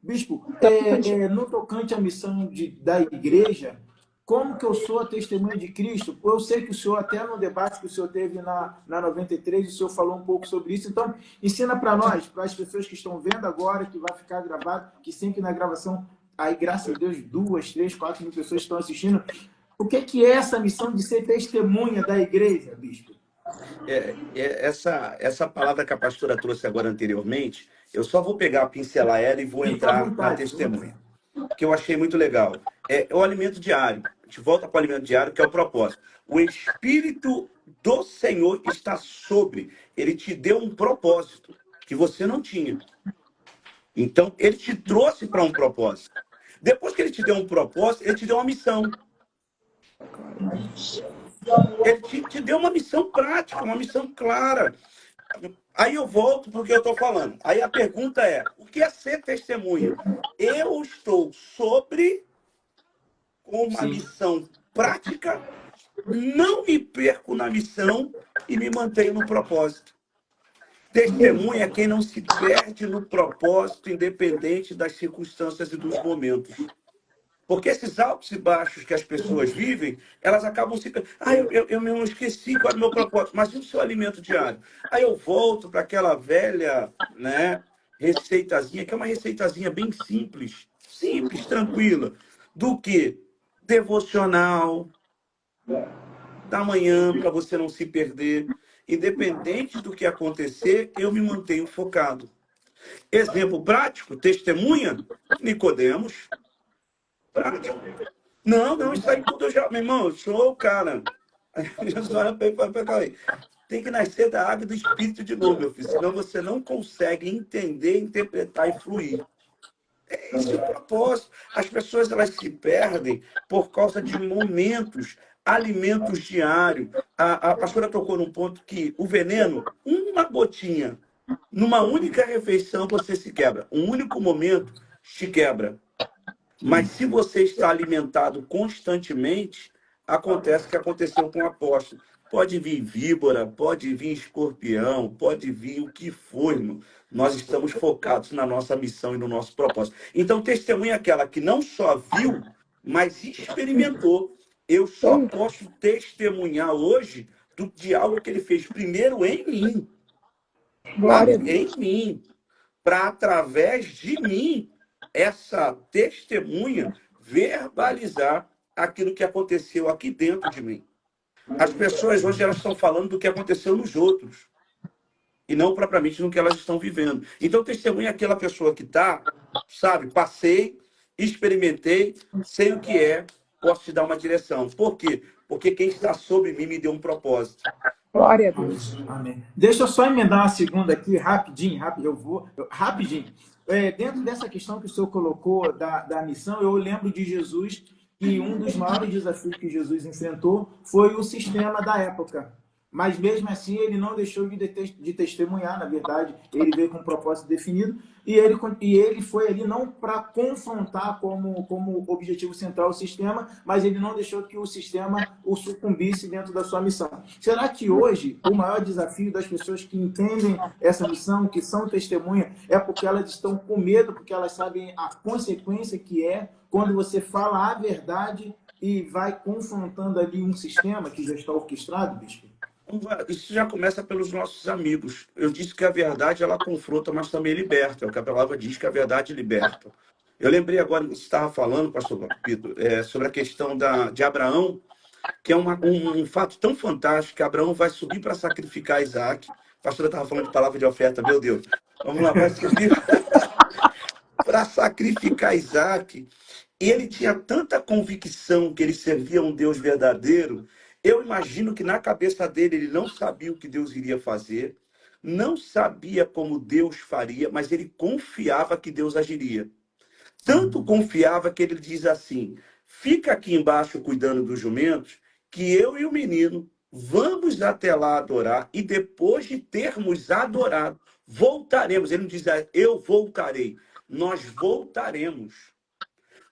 Bispo, no tocante à missão da igreja, como que eu sou a testemunha de Cristo? Eu sei que o senhor, até no debate que o senhor teve na 93, o senhor falou um pouco sobre isso. Então, ensina para nós, para as pessoas que estão vendo agora, que vai ficar gravado, que sempre na gravação, aí, graças a Deus, 2, 3, 4 mil pessoas estão assistindo. O que é essa missão de ser testemunha da igreja, bispo? Essa palavra que a pastora trouxe agora anteriormente, eu só vou pegar, pincelar ela e vou Fica à entrar na vontade, fica à vontade. testemunha, que eu achei muito legal. É o alimento diário. A gente volta para o alimento diário, que é o propósito. O Espírito do Senhor está sobre. Ele te deu um propósito que você não tinha. Então, ele te trouxe para um propósito. Depois que ele te deu um propósito, ele te deu uma missão. Ele te deu uma missão prática, uma missão clara. Aí eu volto para o que eu estou falando. Aí a pergunta é: o que é ser testemunha? Eu estou sobre com uma Sim, missão prática, não me perco na missão e me mantenho no propósito. Testemunha é quem não se perde no propósito, independente das circunstâncias e dos momentos. Porque esses altos e baixos que as pessoas vivem, elas acabam se. Ah, eu mesmo esqueci qual é o meu propósito, mas e o seu alimento diário? Aí eu volto para aquela velha, né, receitazinha, que é uma receitazinha bem simples, simples, tranquila, do que devocional da manhã, para você não se perder. Independente do que acontecer, eu me mantenho focado. Exemplo prático, testemunha, Nicodemos, prático. Não, não, isso aí tudo eu já. Meu irmão, eu sou o cara. Aí Jesus olha para ele e fala: "Peraí, tem que nascer da água e do espírito de novo, meu filho. Senão você não consegue entender, interpretar e fluir." Esse é o propósito. As pessoas elas se perdem por causa de momentos, alimentos diários. A pastora tocou num ponto que o veneno, uma gotinha, numa única refeição você se quebra. Um único momento te quebra. Mas sim, se você está alimentado constantemente, acontece o que aconteceu com o apóstolo. Pode vir víbora, pode vir escorpião, pode vir o que for, irmão. Nós estamos focados na nossa missão e no nosso propósito. Então, testemunha é aquela que não só viu, mas experimentou. Eu só posso testemunhar hoje de algo que ele fez primeiro em mim, Glória a sabe? Deus. Em mim, para através de mim, essa testemunha verbalizar aquilo que aconteceu aqui dentro de mim. As pessoas hoje elas estão falando do que aconteceu nos outros e não propriamente no que elas estão vivendo. Então, testemunha é aquela pessoa que está, sabe, passei, experimentei, sei o que é, posso te dar uma direção. Por quê? Porque quem está sobre mim me deu um propósito. Glória a amém, Deus. amém. Deixa eu só emendar uma segunda aqui, rapidinho, rapidinho. Dentro dessa questão que o senhor colocou da missão, eu lembro de Jesus que um dos maiores desafios que Jesus enfrentou foi o sistema da época. mas mesmo assim ele não deixou de testemunhar, na verdade, ele veio com um propósito definido, e ele foi ali não para confrontar como objetivo central o sistema, mas ele não deixou que o sistema o sucumbisse dentro da sua missão. Será que hoje o maior desafio das pessoas que entendem essa missão, que são testemunha, é porque elas estão com medo, porque elas sabem a consequência que é quando você fala a verdade e vai confrontando ali um sistema que já está orquestrado, bispo? Isso já começa pelos nossos amigos. Eu disse que a verdade, ela confronta, mas também liberta. É o que a palavra diz, que a verdade liberta. Eu lembrei agora, você estava falando, pastor Pito, sobre a questão de Abraão, que é um fato tão fantástico, que Abraão vai subir para sacrificar Isaac. A pastora estava falando de palavra de oferta, meu Deus. Vamos lá, vai subir para sacrificar Isaac. E ele tinha tanta convicção que ele servia a um Deus verdadeiro. Eu imagino que na cabeça dele ele não sabia o que Deus iria fazer, não sabia como Deus faria, mas ele confiava que Deus agiria. Tanto confiava que ele diz assim: fica aqui embaixo cuidando dos jumentos, que eu e o menino vamos até lá adorar, e depois de termos adorado, voltaremos. Ele não diz, eu voltarei. Nós voltaremos.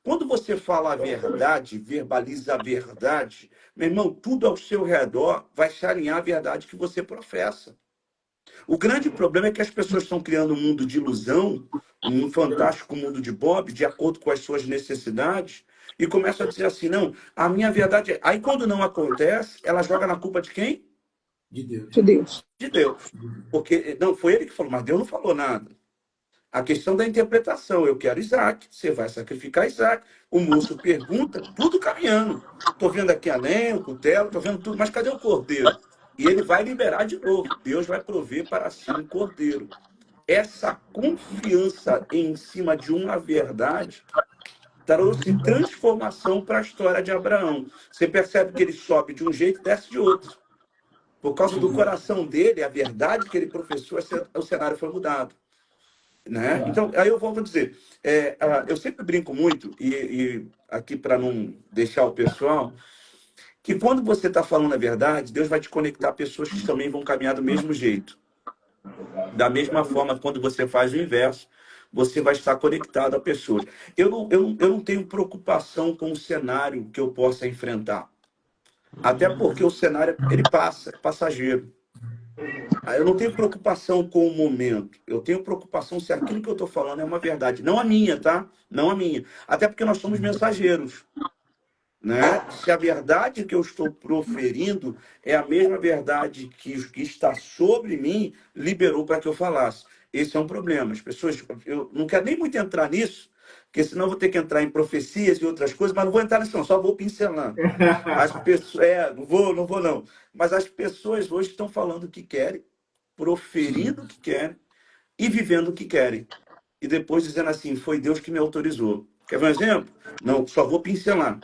Quando você fala a verdade, verbaliza a verdade, meu irmão, tudo ao seu redor vai se alinhar à verdade que você professa. O grande problema é que as pessoas estão criando um mundo de ilusão, um fantástico mundo de Bob, de acordo com as suas necessidades, e começam a dizer assim, não, a minha verdade é... Aí quando não acontece, ela joga na culpa de quem? De Deus. De Deus. De Deus. Porque, não, foi ele que falou, mas Deus não falou nada. A questão da interpretação, eu quero Isaac, você vai sacrificar Isaac. O moço pergunta, tudo caminhando. Estou vendo aqui a lenha, o cutelo, estou vendo tudo, mas cadê o cordeiro? E ele vai liberar de novo. Deus vai prover para si um cordeiro. Essa confiança em cima de uma verdade trouxe transformação para a história de Abraão. Você percebe que ele sobe de um jeito e desce de outro. Por causa do coração dele, a verdade que ele professou, o cenário foi mudado. Né? Então, aí eu volto a dizer, eu sempre brinco muito, e aqui para não deixar o pessoal, que quando você está falando a verdade, Deus vai te conectar a pessoas que também vão caminhar do mesmo jeito. Da mesma forma, quando você faz o inverso, você vai estar conectado a pessoas. Eu não tenho preocupação com o cenário que eu possa enfrentar. Até porque o cenário, ele passa, é passageiro. Eu não tenho preocupação com o momento. Eu tenho preocupação se aquilo que eu estou falando é uma verdade. Não a minha, tá? Não a minha. Até porque nós somos mensageiros. Né? Se a verdade que eu estou proferindo é a mesma verdade que está sobre mim, liberou para que eu falasse. Esse é um problema. As pessoas, eu não quero nem muito entrar nisso, porque senão eu vou ter que entrar em profecias e outras coisas, mas não vou entrar nisso não, só vou pincelando. As pessoas, não vou não. Mas as pessoas hoje estão falando o que querem, proferindo o que querem e vivendo o que querem. E depois dizendo assim, foi Deus que me autorizou. Quer ver um exemplo? Não, só vou pincelar.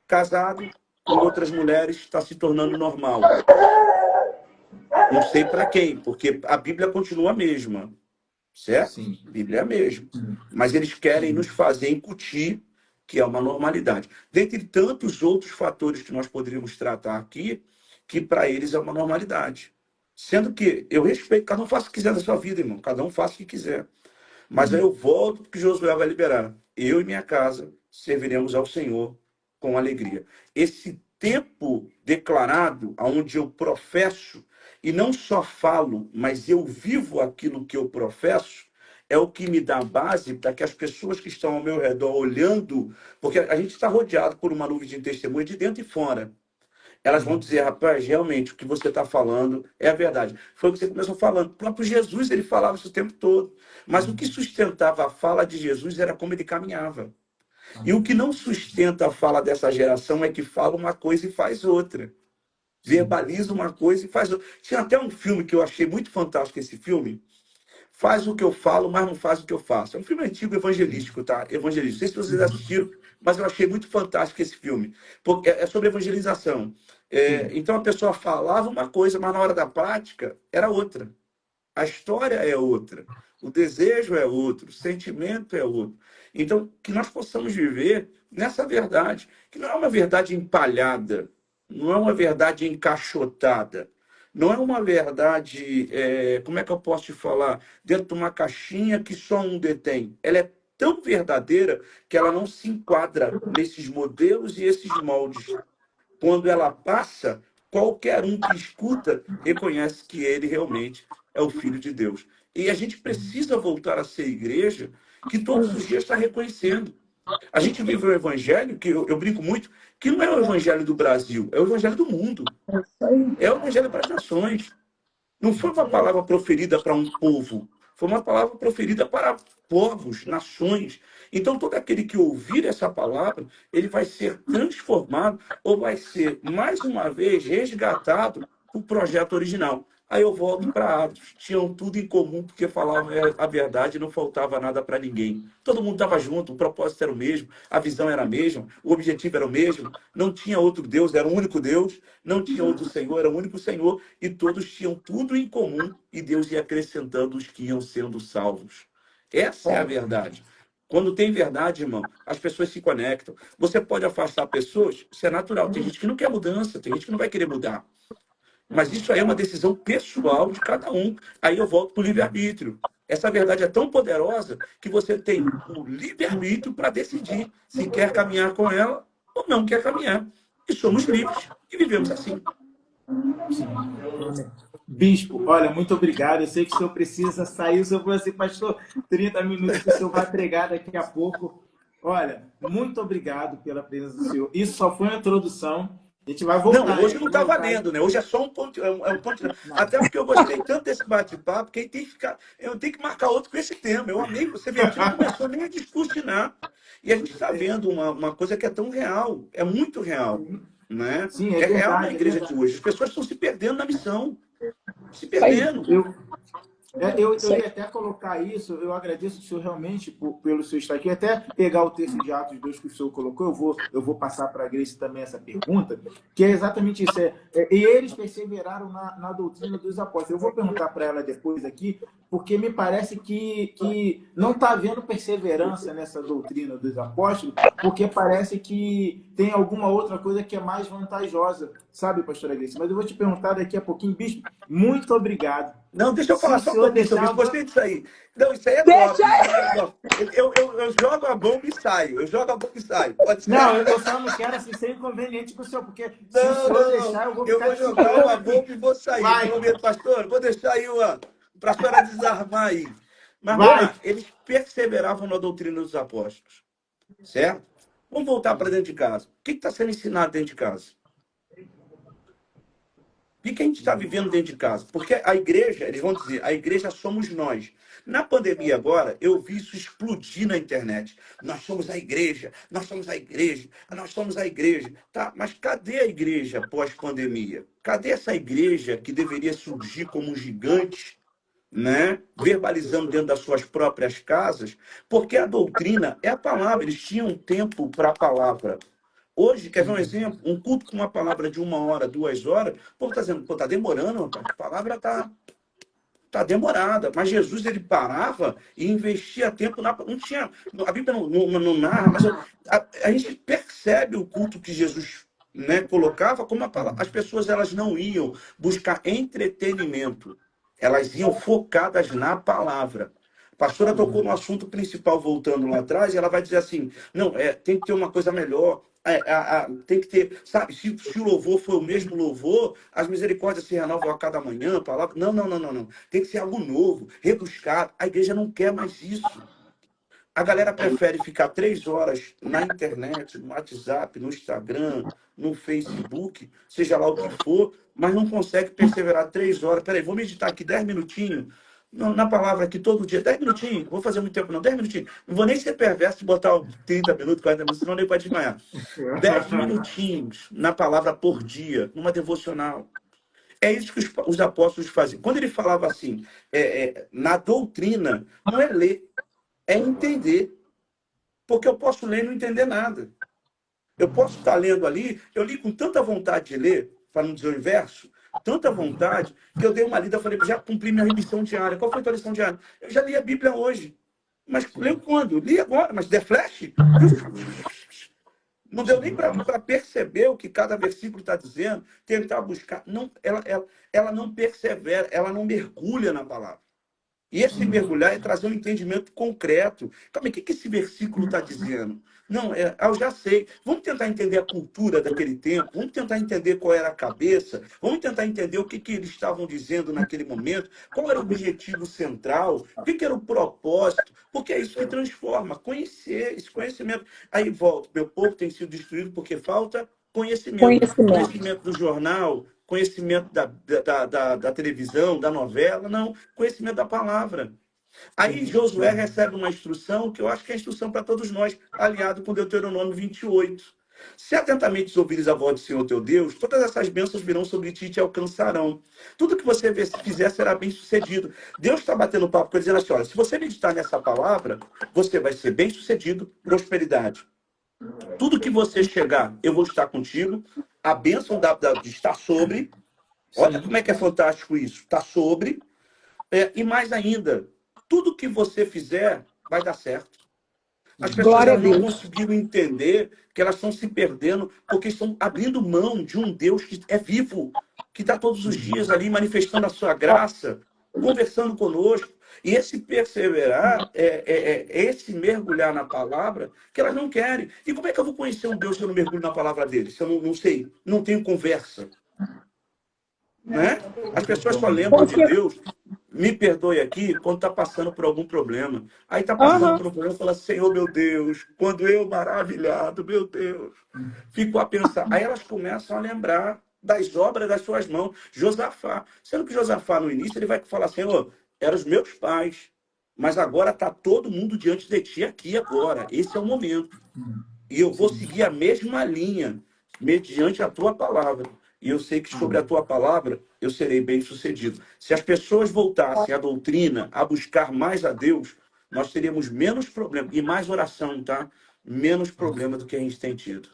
Casado com outras mulheres está se tornando normal. Não sei para quem, porque a Bíblia continua a mesma, certo? Sim. A Bíblia é a mesma. Mas eles querem nos fazer incutir que é uma normalidade. Dentre tantos outros fatores que nós poderíamos tratar aqui, que para eles é uma normalidade. Sendo que eu respeito, cada um faça o que quiser da sua vida, irmão. Cada um faça o que quiser. Mas aí eu volto porque Josué vai liberar. Eu e minha casa serviremos ao Senhor com alegria. Esse tempo declarado, onde eu professo, e não só falo, mas eu vivo aquilo que eu professo, é o que me dá base para que as pessoas que estão ao meu redor olhando, porque a gente está rodeado por uma nuvem de testemunha de dentro e fora. Elas vão dizer, rapaz, realmente, o que você está falando é a verdade. Foi o que você começou falando. O próprio Jesus, ele falava isso o tempo todo. Mas o que sustentava a fala de Jesus era como ele caminhava. E o que não sustenta a fala dessa geração é que fala uma coisa e faz outra. Verbaliza uma coisa e faz outra. Tinha até um filme que eu achei muito fantástico, esse filme. Faz o que eu falo, mas não faz o que eu faço. É um filme antigo, evangelístico, tá? Evangelístico. Não sei se vocês assistiram, mas eu achei muito fantástico esse filme. Porque é sobre evangelização. Então a pessoa falava uma coisa, mas na hora da prática era outra. A história é outra. O desejo é outro. O sentimento é outro. Então, que nós possamos viver nessa verdade, que não é uma verdade empalhada, não é uma verdade encaixotada, não é uma verdade, como é que eu posso te falar, dentro de uma caixinha que só um detém. Ela é tão verdadeira que ela não se enquadra nesses modelos e esses moldes. Quando ela passa, qualquer um que escuta reconhece que ele realmente é o Filho de Deus. E a gente precisa voltar a ser igreja que todos os dias está reconhecendo. A gente vive um evangelho que eu brinco muito, que não é o evangelho do Brasil, é o evangelho do mundo. É isso aí. É o evangelho para as nações. Não foi uma palavra proferida para um povo, foi uma palavra proferida para povos, nações. Então, todo aquele que ouvir essa palavra, ele vai ser transformado ou vai ser, mais uma vez, resgatado para o projeto original. Aí eu volto para Atos. Tinham tudo em comum porque falavam a verdade e não faltava nada para ninguém. Todo mundo estava junto, o propósito era o mesmo, a visão era a mesma, o objetivo era o mesmo. Não tinha outro Deus, era um único Deus. Não tinha outro Senhor, era o único Senhor. E todos tinham tudo em comum. E Deus ia acrescentando os que iam sendo salvos. Essa é a verdade. Quando tem verdade, irmão, as pessoas se conectam. Você pode afastar pessoas, isso é natural. Tem gente que não quer mudança, tem gente que não vai querer mudar. Mas isso aí é uma decisão pessoal de cada um. Aí eu volto para o livre-arbítrio. Essa verdade é tão poderosa que você tem o livre-arbítrio para decidir se quer caminhar com ela ou não quer caminhar. E somos livres e vivemos assim. Sim. Bispo, olha, muito obrigado. Eu sei que o senhor precisa sair. O senhor falou assim, pastor, 30 minutos que o senhor vai pregar daqui a pouco. Olha, muito obrigado pela presença do senhor. Isso só foi uma introdução. A gente vai voltar. Não, hoje não está valendo, né? Hoje é só um ponto, é um ponto. Até porque eu gostei tanto desse bate-papo que tem que ficar, eu tenho que marcar outro com esse tema. Eu amei. Você vê, a gente não começou nem a discutir. E a gente está vendo uma coisa que é tão real, é muito real. Né? Sim, É real verdade, na igreja verdade. de hoje. As pessoas estão se perdendo na missão. Se Isso aí. perdendo. Eu Isso aí. ia até colocar isso, eu agradeço o senhor realmente pelo senhor estar aqui, até pegar o texto de Atos 2 que o senhor colocou, eu vou passar para a Grace também essa pergunta, que é exatamente isso, e eles perseveraram na doutrina dos apóstolos. Eu vou perguntar para ela depois aqui, porque me parece que não está havendo perseverança nessa doutrina dos apóstolos, porque parece que tem alguma outra coisa que é mais vantajosa, sabe, pastora Grace? Mas eu vou te perguntar daqui a pouquinho, bispo, muito obrigado. Não, deixa eu falar só um pouquinho sobre isso. Gostei disso aí. Não, isso aí é Deixa top. Isso aí é top. Eu jogo a bomba e saio. Eu jogo a bomba e saio. Pode ser? Não, eu só não quero assim, ser inconveniente com o senhor, porque se o Não, senhor não. deixar, eu vou Eu ficar vou jogar uma bomba e vou sair. Vai. Prometo, pastor. Vou deixar aí para a senhora desarmar aí. Mas Vai. vamos lá. Eles perseveravam na doutrina dos apóstolos. Certo? Vamos voltar para dentro de casa. O que está sendo ensinado dentro de casa? O que a gente está vivendo dentro de casa? Porque a igreja, eles vão dizer, a igreja somos nós. Na pandemia agora, eu vi isso explodir na internet. Nós somos a igreja, nós somos a igreja, nós somos a igreja. Tá, mas cadê a igreja pós-pandemia? Cadê essa igreja que deveria surgir como um gigante, né? Verbalizando dentro das suas próprias casas? Porque a doutrina é a palavra, eles tinham tempo para a palavra. Hoje, quer ver um exemplo? Um culto com uma palavra de 1 hora, 2 horas, o povo está dizendo, pô, está demorando, rapaz. A palavra tá demorada. Mas Jesus, ele parava e investia tempo na... Não tinha... A Bíblia não narra, mas a gente percebe o culto que Jesus, né, colocava como as pessoas elas não iam buscar entretenimento. Elas iam focadas na palavra. A pastora tocou no assunto principal, voltando lá atrás, e ela vai dizer assim, não, tem que ter uma coisa melhor, tem que ter, sabe, se o louvor for o mesmo louvor, as misericórdias se renovam a cada manhã, a palavra, não. Tem que ser algo novo, rebuscado. A igreja não quer mais isso. A galera prefere ficar 3 horas na internet, no WhatsApp, no Instagram, no Facebook, seja lá o que for, mas não consegue perseverar 3 horas. Peraí, vou meditar aqui 10 minutinhos, na palavra aqui todo dia, 10 minutinhos, vou fazer muito tempo não, 10 minutinhos. Não vou nem ser perverso de botar 30 minutos, 40 minutos, senão nem pode desmaiar. 10 minutinhos na palavra por dia, numa devocional. É isso que os apóstolos faziam. Quando ele falava assim, na doutrina, não é ler, é entender. Porque eu posso ler e não entender nada. Eu posso estar lendo ali, eu li com tanta vontade de ler, para não dizer o inverso, tanta vontade, que eu dei uma lida e falei, já cumpri minha lição diária. Qual foi a tua lição diária? Eu já li a Bíblia hoje. Mas leio quando? Li agora, mas The Flash? Não deu nem para perceber o que cada versículo está dizendo, tentar buscar. Não, ela não persevera, ela não mergulha na palavra. E esse mergulhar é trazer um entendimento concreto. Calma aí, o que esse versículo está dizendo? Não, eu já sei. Vamos tentar entender a cultura daquele tempo, vamos tentar entender qual era a cabeça, vamos tentar entender o que eles estavam dizendo naquele momento, qual era o objetivo central, o que era o propósito, porque é isso que transforma, conhecer, esse conhecimento. Aí volta, meu povo tem sido destruído porque falta conhecimento. Conhecimento. Conhecimento do jornal, conhecimento da televisão, da novela, não, conhecimento da palavra. Aí Josué recebe uma instrução que eu acho que é a instrução para todos nós, aliado com Deuteronômio 28. Se atentamente ouvires a voz do Senhor teu Deus, todas essas bênçãos virão sobre ti e te alcançarão. Tudo que você fizer será bem sucedido. Deus está batendo papo com ele, dizendo assim, olha, se você meditar nessa palavra, você vai ser bem sucedido, prosperidade. Tudo que você chegar, eu vou estar contigo. A bênção de estar sobre. Olha Sim. como é que é fantástico isso. Está sobre. E mais ainda, tudo que você fizer vai dar certo. As pessoas Glória a elas não Deus. conseguiram entender que elas estão se perdendo porque estão abrindo mão de um Deus que é vivo, que está todos os dias ali manifestando a sua graça, conversando conosco. E esse perseverar, esse mergulhar na palavra, que elas não querem. E como é que eu vou conhecer um Deus se eu não mergulho na palavra dele? Se eu não sei, não tenho conversa, né? As pessoas só lembram de Porque, Deus, me perdoe aqui, quando está passando por algum problema. Aí está passando aham, por um problema e fala, Senhor, meu Deus, quando eu maravilhado, meu Deus, fico a pensar. Aí elas começam a lembrar das obras das suas mãos. Josafá. Sendo que Josafá, no início, ele vai falar, Senhor, eram os meus pais, mas agora está todo mundo diante de ti aqui agora. Esse é o momento. E eu vou seguir a mesma linha, mediante a tua palavra. E eu sei que sobre a tua palavra eu serei bem sucedido. Se as pessoas voltassem à doutrina, a buscar mais a Deus, nós teríamos menos problema e mais oração, tá? Menos problema do que a gente tem tido.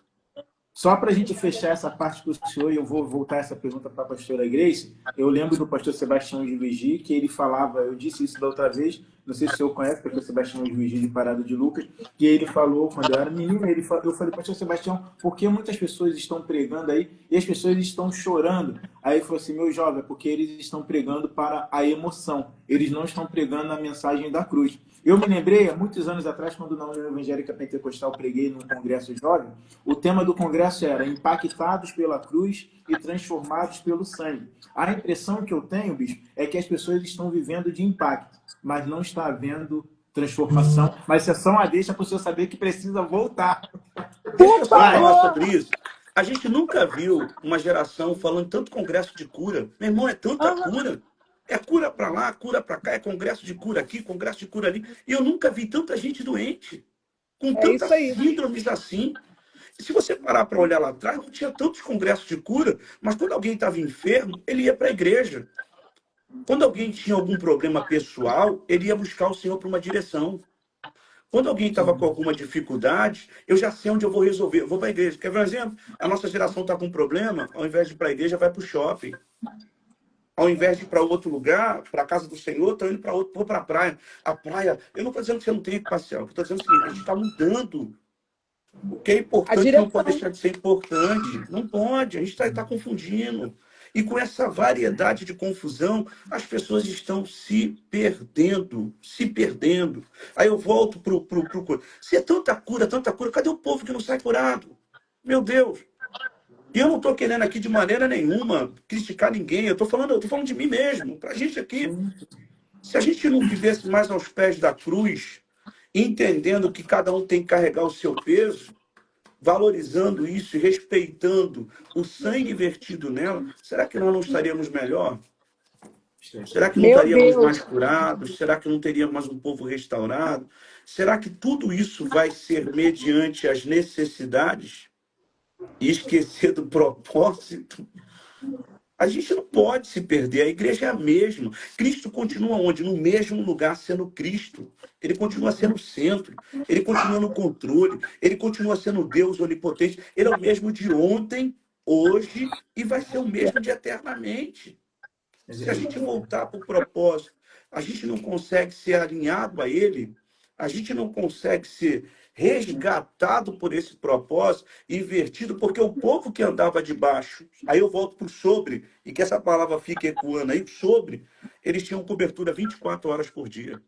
Só para a gente fechar essa parte com o senhor, e eu vou voltar essa pergunta para a pastora Grace, eu lembro do pastor Sebastião de Vigi, que ele falava, eu disse isso da outra vez, não sei se o senhor conhece, o pastor Sebastião de Vigi de Parada de Lucas, que ele falou, quando eu era menino, eu falei, pastor Sebastião, por que muitas pessoas estão pregando aí e as pessoas estão chorando? Aí ele falou assim, meu jovem, é porque eles estão pregando para a emoção, eles não estão pregando a mensagem da cruz. Eu me lembrei, há muitos anos atrás, quando na União Evangélica Pentecostal preguei num congresso jovem, o tema do congresso era impactados pela cruz e transformados pelo sangue. A impressão que eu tenho, bispo, é que as pessoas estão vivendo de impacto, mas não está havendo transformação. Mas isso é só uma deixa para o senhor saber que precisa voltar. Deixa eu só Vai. falar sobre isso. A gente nunca viu uma geração falando tanto congresso de cura. Meu irmão, é tanta aham, cura. É cura para lá, cura para cá, é congresso de cura aqui, congresso de cura ali. E eu nunca vi tanta gente doente, com é tantas isso aí. síndromes assim. E se você parar para olhar lá atrás, não tinha tantos congressos de cura, mas quando alguém estava enfermo, ele ia para a igreja. Quando alguém tinha algum problema pessoal, ele ia buscar o Senhor para uma direção. Quando alguém estava com alguma dificuldade, eu já sei onde eu vou resolver. Eu vou para a igreja. Quer ver um exemplo? A nossa geração está com um problema, ao invés de ir para a igreja, vai para o shopping. Ao invés de ir para outro lugar, para a casa do Senhor, estão indo para outro, vou para a praia. A praia, eu não estou dizendo que você não tem que passear, eu estou dizendo o seguinte, a gente está mudando. O que é A importante não pode direção. deixar de ser importante. Não pode, a gente está confundindo. E com essa variedade de confusão, as pessoas estão se perdendo, se perdendo. Aí eu volto para o. Se é tanta cura, cadê o povo que não sai curado? Meu Deus! E eu não estou querendo aqui de maneira nenhuma criticar ninguém. Eu estou falando de mim mesmo, para a gente aqui. Se a gente não vivesse mais aos pés da cruz, entendendo que cada um tem que carregar o seu peso, valorizando isso e respeitando o sangue vertido nela, será que nós não estaríamos melhor? Será que não Meu estaríamos mais Deus. curados? Será que não teríamos mais um povo restaurado? Será que tudo isso vai ser mediante as necessidades e esquecer do propósito? A gente não pode se perder, a igreja é a mesma. Cristo continua onde? No mesmo lugar sendo Cristo. Ele continua sendo o centro, ele continua no controle, ele continua sendo Deus onipotente. Ele é o mesmo de ontem, hoje e vai ser o mesmo de eternamente. Se a gente voltar para o propósito, a gente não consegue ser alinhado a ele, A gente não consegue ser resgatado por esse propósito, invertido, porque o povo que andava debaixo, aí eu volto para o sobre, e que essa palavra fique ecoando aí, sobre, eles tinham cobertura 24 horas por dia,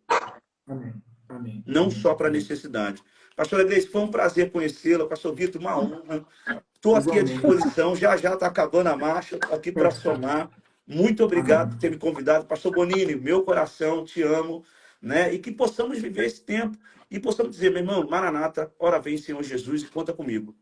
Amém. Amém. não Amém. só para Amém. necessidade. Pastora Gleice, foi um prazer conhecê-la. Pastor Vitor, uma honra. Estou aqui à Igualmente. disposição, já já está acabando a marcha, estou aqui para somar. Muito obrigado por Amém. ter me convidado. Pastor Bonini, meu coração, te amo, né? E que possamos viver esse tempo e possamos dizer, meu irmão, Maranata, ora vem, Senhor Jesus, e conta comigo.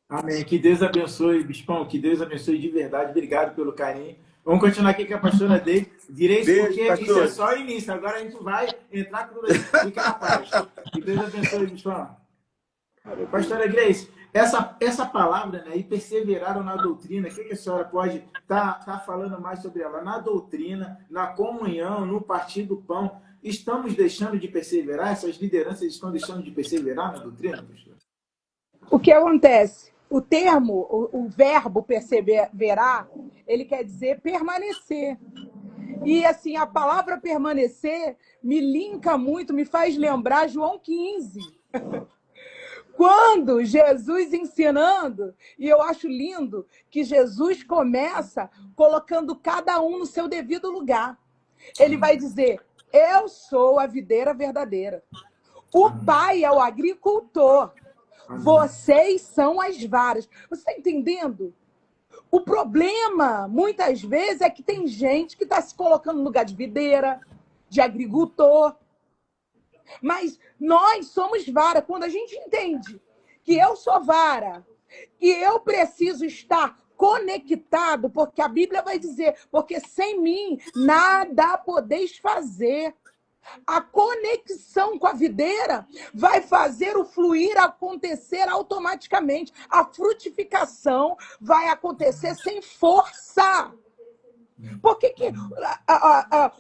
Amém. Que Deus abençoe, Bispão. Que Deus abençoe de verdade. Obrigado pelo carinho. Vamos continuar aqui com a pastora Deide. Direi isso Beijo, porque isso é pastores. só o início. Agora a gente vai entrar com tudo aí. Fica na paz. Que Deus abençoe, Bispão. Pastora Grace, essa palavra, né, e perseveraram na doutrina, o que a senhora pode tá falando mais sobre ela? Na doutrina, na comunhão, no partir do pão, estamos deixando de perseverar? Essas lideranças estão deixando de perseverar na doutrina, pastor? O que acontece? O termo, o verbo perseverar, ele quer dizer permanecer. E assim, a palavra permanecer me linka muito, me faz lembrar João 15. Quando Jesus ensinando, e eu acho lindo que Jesus começa colocando cada um no seu devido lugar. Ele vai dizer, eu sou a videira verdadeira. O Pai é o agricultor. Vocês são as varas. Você está entendendo? O problema, muitas vezes, é que tem gente que está se colocando no lugar de videira, de agricultor. Mas nós somos vara. Quando a gente entende que eu sou vara, que eu preciso estar conectado, porque a Bíblia vai dizer, porque sem mim nada podeis fazer. A conexão com a videira vai fazer o fluir acontecer automaticamente. A frutificação vai acontecer sem força. Por que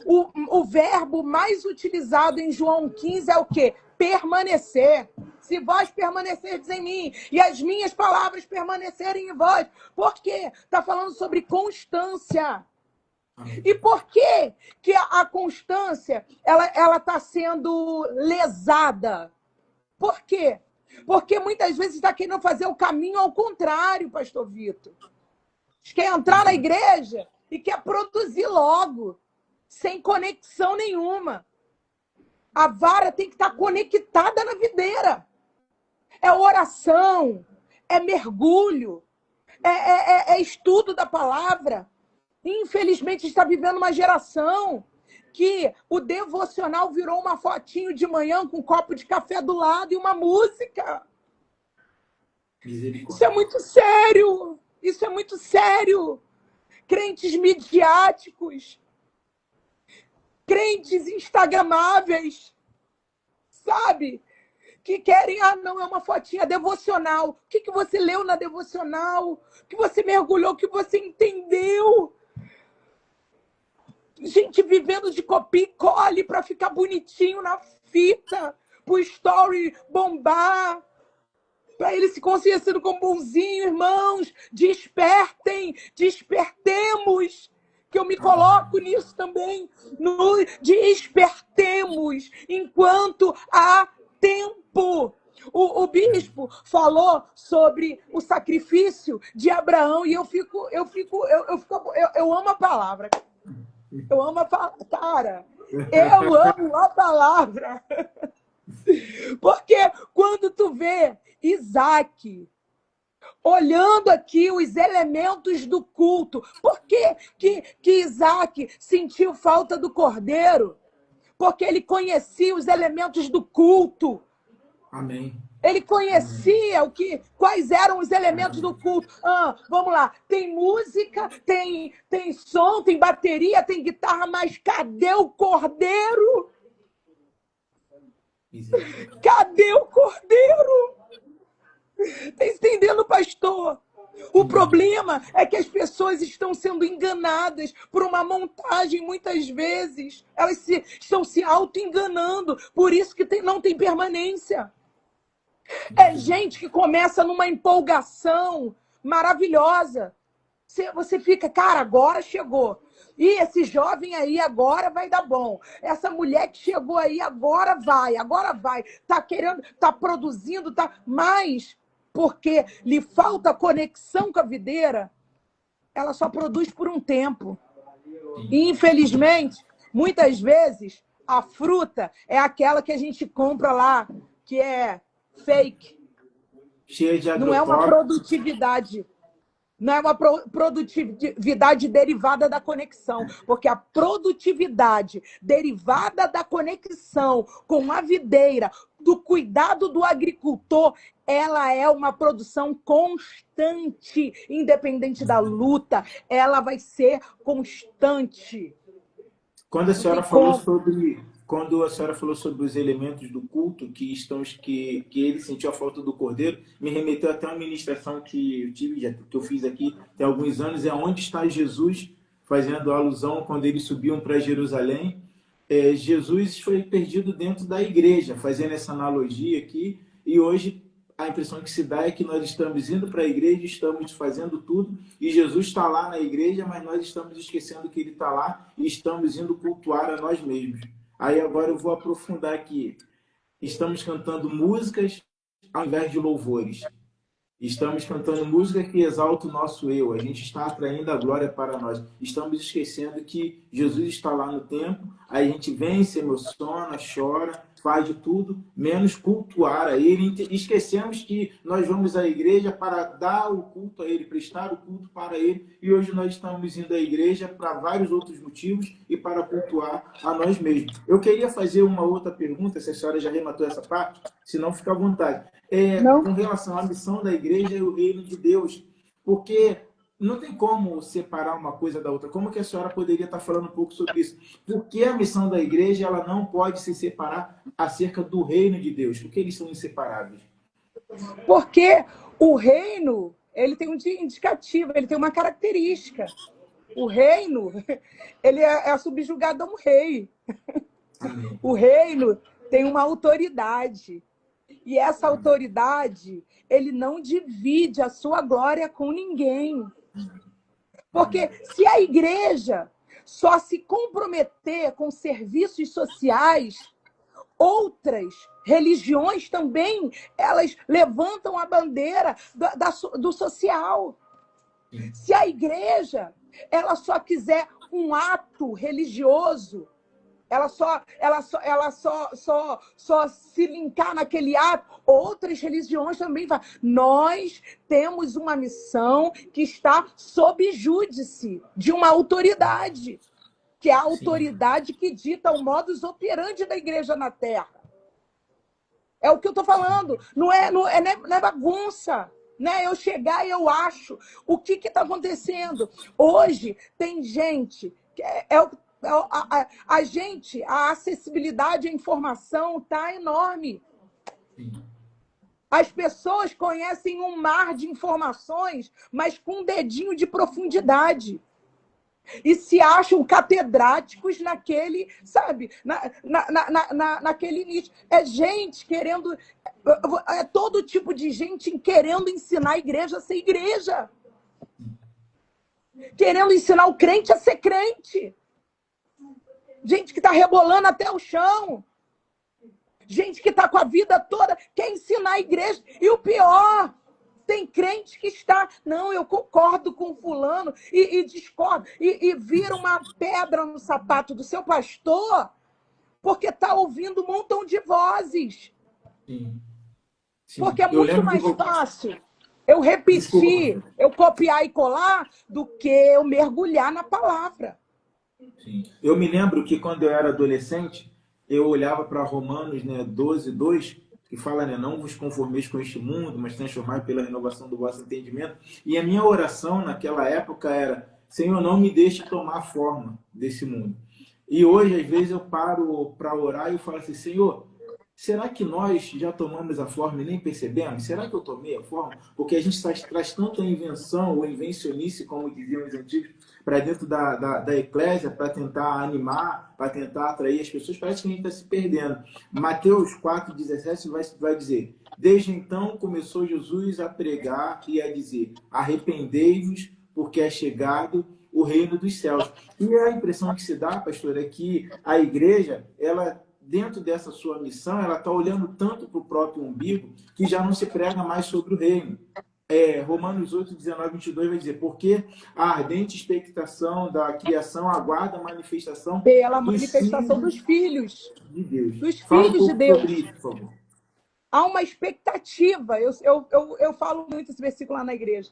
o verbo mais utilizado em João 15 é o quê? Permanecer. Se vós permanecerdes em mim e as minhas palavras permanecerem em vós. Por quê? Está falando sobre constância. E por que a constância ela está sendo lesada? Por quê? Porque muitas vezes está querendo fazer o caminho ao contrário, pastor Vitor. Quer entrar na igreja e quer produzir logo, sem conexão nenhuma. A vara tem que estar conectada na videira. É oração, é mergulho, é estudo da palavra. Infelizmente, está vivendo uma geração que o devocional virou uma fotinho de manhã com um copo de café do lado e uma música. Isso é muito sério. Isso é muito sério. Crentes midiáticos, crentes instagramáveis, sabe? Que querem, não, é uma fotinha devocional. O que você leu na devocional? O que você mergulhou? O que você entendeu? Gente vivendo de copia e cole para ficar bonitinho na fita, pro story bombar, para ele se conhecendo como bonzinho, irmãos. Despertem, despertemos, que eu me coloco nisso também. Despertemos enquanto há tempo. O bispo falou sobre o sacrifício de Abraão e eu amo a palavra. Eu amo a palavra, cara. Eu amo a palavra. Porque quando tu vê Isaac olhando aqui os elementos do culto, por que Isaac sentiu falta do cordeiro? Porque ele conhecia os elementos do culto. Amém. Ele conhecia quais eram os elementos do culto. Vamos lá, tem música, tem som, tem bateria, tem guitarra, mas cadê o cordeiro? Cadê o cordeiro? Está entendendo, pastor? O problema é que as pessoas estão sendo enganadas por uma montagem, muitas vezes. Elas estão se auto-enganando, por isso que não tem permanência. É gente que começa numa empolgação maravilhosa. Você fica, cara, agora chegou. E esse jovem aí agora vai dar bom. Essa mulher que chegou aí agora vai. Tá querendo, tá produzindo, tá. Mas, porque lhe falta conexão com a videira, ela só produz por um tempo. E, infelizmente, muitas vezes, a fruta é aquela que a gente compra lá, que é fake. Cheia de Não é uma agrotóxicos. produtividade. Não é uma produtividade derivada da conexão, porque a produtividade derivada da conexão com a videira, do cuidado do agricultor, ela é uma produção constante, independente da luta, ela vai ser constante. Quando a Não tem senhora falou como. sobre, quando a senhora falou sobre os elementos do culto que ele sentiu a falta do cordeiro, me remeteu até uma ministração que eu tive, que eu fiz aqui tem alguns anos, é onde está Jesus, fazendo alusão quando eles subiam para Jerusalém. Jesus foi perdido dentro da igreja, fazendo essa analogia aqui, e hoje a impressão que se dá é que nós estamos indo para a igreja, estamos fazendo tudo, e Jesus está lá na igreja, mas nós estamos esquecendo que ele está lá e estamos indo cultuar a nós mesmos. Aí agora eu vou aprofundar aqui. Estamos cantando músicas ao invés de louvores. Estamos cantando música que exalta o nosso eu. A gente está atraindo a glória para nós. Estamos esquecendo que Jesus está lá no templo. Aí a gente vem, se emociona, chora, faz de tudo, menos cultuar a Ele. Esquecemos que nós vamos à igreja para dar o culto a Ele, prestar o culto para Ele. E hoje nós estamos indo à igreja para vários outros motivos e para cultuar a nós mesmos. Eu queria fazer uma outra pergunta, se a senhora já rematou essa parte, se não, fica à vontade. Não. Com relação à missão da igreja e o reino de Deus, porque não tem como separar uma coisa da outra. Como que a senhora poderia estar falando um pouco sobre isso? Por que a missão da igreja ela não pode se separar acerca do reino de Deus? Porque eles são inseparáveis. Porque o reino, ele tem um indicativo, ele tem uma característica. O reino, ele é subjugado a um rei. Amém. O reino tem uma autoridade. E essa autoridade, ele não divide a sua glória com ninguém. Porque se a igreja só se comprometer com serviços sociais, outras religiões também, elas levantam a bandeira do social. Se a igreja, ela só quiser um ato religioso, ela só se linkar naquele ato, outras religiões também vão. Nós temos uma missão que está sob júdice de uma autoridade, que é a autoridade que dita o modus operandi da igreja na Terra. É o que eu estou falando. Não é bagunça. Né? Eu chegar e eu acho. O que está acontecendo? Hoje tem gente que a acessibilidade à informação está enorme. As pessoas conhecem um mar de informações, mas com um dedinho de profundidade. E se acham catedráticos naquele, sabe, naquele nicho. É gente querendo, é todo tipo de gente querendo ensinar a igreja a ser igreja. Querendo ensinar o crente a ser crente. Gente que está rebolando até o chão. Gente que está com a vida toda, quer ensinar a igreja. E o pior, tem crente que está... Não, eu concordo com fulano e discordo. E vira uma pedra no sapato do seu pastor porque está ouvindo um montão de vozes. Sim. Sim. Porque é muito mais fácil eu repetir, eu copiar e colar, do que eu mergulhar na palavra. Sim. Eu me lembro que quando eu era adolescente, eu olhava para Romanos 12:2, que fala, não vos conformeis com este mundo, mas transformai pela renovação do vosso entendimento. E a minha oração naquela época era: Senhor, não me deixe tomar forma desse mundo. E hoje, às vezes, eu paro para orar e eu falo assim: Senhor, será que nós já tomamos a forma e nem percebemos? Será que eu tomei a forma? Porque a gente traz tanta invenção ou invencionice, como diziam os antigos, para dentro da eclésia, para tentar animar, para tentar atrair as pessoas. Parece que a gente está se perdendo. Mateus 4,17 vai dizer: desde então começou Jesus a pregar e a dizer: arrependei-vos, porque é chegado o reino dos céus. E a impressão que se dá, pastor, é que a igreja, ela, dentro dessa sua missão, ela está olhando tanto para o próprio umbigo que já não se prega mais sobre o reino. Romanos 8, 19, 22 vai dizer, porque a ardente expectação da criação aguarda a manifestação Pela dos manifestação dos filhos filhos. de Deus. Dos Fala um filhos de pouco sobre Deus. isso, por favor. Há uma expectativa. Eu falo muito esse versículo lá na igreja.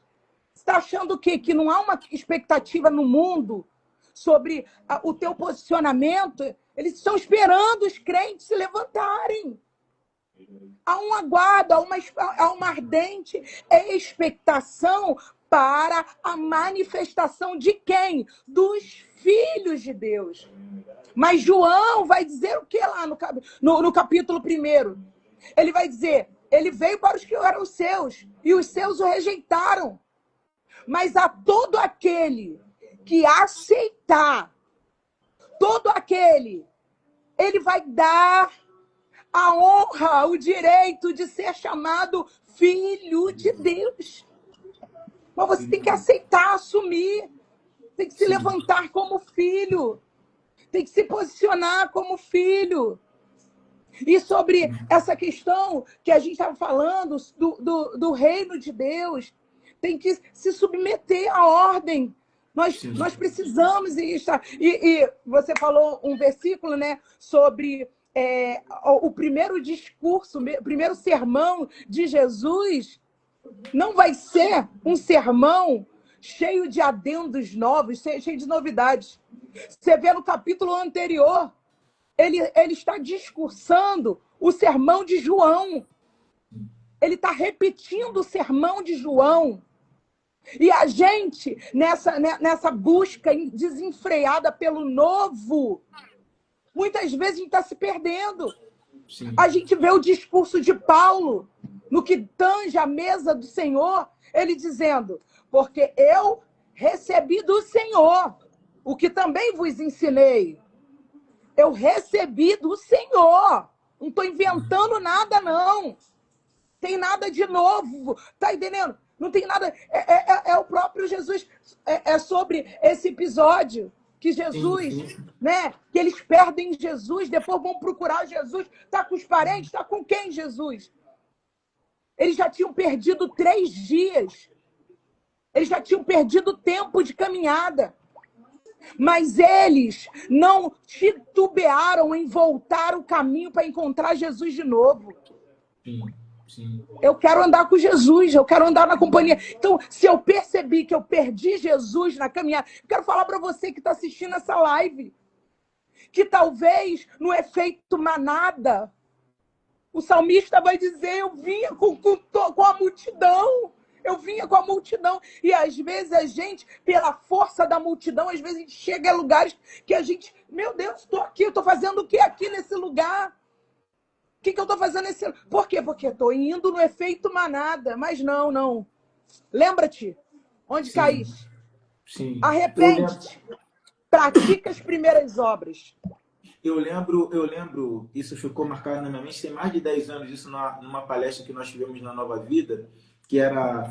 Você está achando o quê? Que não há uma expectativa no mundo sobre o teu posicionamento? Eles estão esperando os crentes se levantarem. Há um aguardo, há uma ardente expectação para a manifestação de quem? Dos filhos de Deus. Mas João vai dizer o que lá no capítulo 1? Ele vai dizer, ele veio para os que eram os seus, e os seus o rejeitaram. Mas a todo aquele que aceitar, todo aquele, ele vai dar a honra, o direito de ser chamado filho de Deus. Mas você tem que aceitar, assumir, tem que se levantar como filho, tem que se posicionar como filho. E sobre essa questão que a gente estava falando do reino de Deus, tem que se submeter à ordem. Nós precisamos estar. E você falou um versículo, né, sobre o primeiro discurso, o primeiro sermão de Jesus. Não vai ser um sermão cheio de adendos novos, cheio de novidades. Você vê no capítulo anterior, ele está discursando o sermão de João. Ele está repetindo o sermão de João. E a gente, nessa busca desenfreada pelo novo, muitas vezes a gente está se perdendo. Sim. A gente vê o discurso de Paulo, no que tange a mesa do Senhor, ele dizendo, porque eu recebi do Senhor o que também vos ensinei. Eu recebi do Senhor. Não estou inventando nada, não. Tem nada de novo. Tá entendendo? Não tem nada. É o próprio Jesus. É sobre esse episódio que Jesus, né? Que eles perdem Jesus, depois vão procurar Jesus. Está com os parentes? Está com quem, Jesus? Eles já tinham perdido 3 dias. Eles já tinham perdido tempo de caminhada. Mas eles não titubearam em voltar o caminho para encontrar Jesus de novo. Sim. Eu quero andar com Jesus, eu quero andar na companhia. Então, se eu percebi que eu perdi Jesus na caminhada, eu quero falar para você que está assistindo essa live, que talvez no efeito manada, o salmista vai dizer, eu vinha com a multidão. Eu vinha com a multidão. E às vezes a gente, pela força da multidão, às vezes a gente chega a lugares que a gente, meu Deus, estou aqui, eu estou fazendo o que aqui nesse lugar? O que eu estou fazendo nesse lugar? Por quê? Porque estou indo no efeito manada. Mas não. Lembra-te, onde caíste? Sim. Arrepende-te. Pratica as primeiras obras. Eu lembro, isso ficou marcado na minha mente, tem mais de 10 anos, isso numa palestra que nós tivemos na Nova Vida, que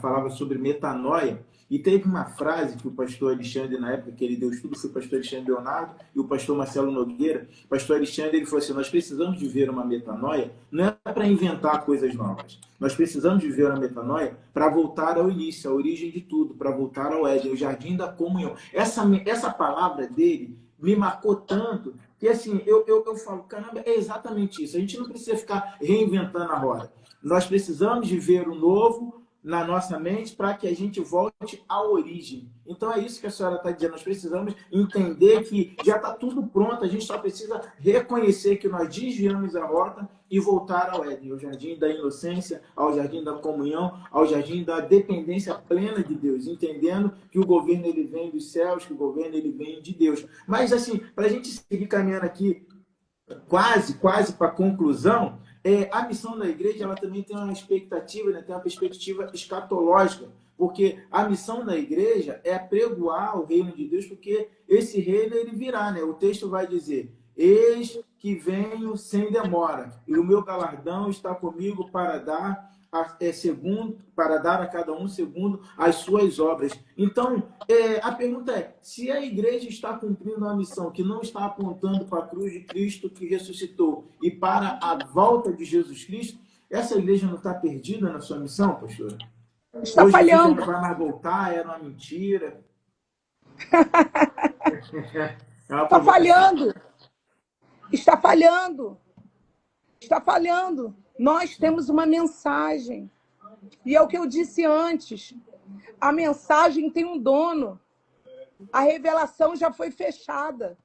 falava sobre metanoia, e teve uma frase que o pastor Alexandre, na época que ele deu estudo, foi o pastor Alexandre Leonardo e o pastor Marcelo Nogueira. O pastor Alexandre, ele falou assim, nós precisamos de ver uma metanoia, não é para inventar coisas novas, nós precisamos de ver uma metanoia para voltar ao início, à origem de tudo, para voltar ao Éden, ao jardim da comunhão. Essa palavra dele me marcou tanto, que assim, eu falo, caramba, é exatamente isso, a gente não precisa ficar reinventando a roda, nós precisamos de ver o novo na nossa mente para que a gente volte à origem. Então é isso que a senhora está dizendo, nós precisamos entender que já está tudo pronto, a gente só precisa reconhecer que nós desviamos a rota e voltar ao Éden, ao jardim da inocência, ao jardim da comunhão, ao jardim da dependência plena de Deus, entendendo que o governo ele vem dos céus, que o governo ele vem de Deus. Mas assim, para a gente seguir caminhando aqui quase para a conclusão, a missão da igreja ela também tem uma expectativa, né? Tem uma perspectiva escatológica, porque a missão da igreja é pregoar o reino de Deus, porque esse reino ele virá, né? O texto vai dizer, eis que venho sem demora, e o meu galardão está comigo para dar segundo, para dar a cada um segundo as suas obras. Então, a pergunta é, se a igreja está cumprindo a missão, que não está apontando para a cruz de Cristo que ressuscitou e para a volta de Jesus Cristo, essa igreja não está perdida na sua missão, pastora? Está Ou Jesus já falhando. não vai mais voltar, era uma mentira? É uma Está provocação. falhando. Está falhando. Está falhando. Nós temos uma mensagem. E é o que eu disse antes. A mensagem tem um dono. A revelação já foi fechada.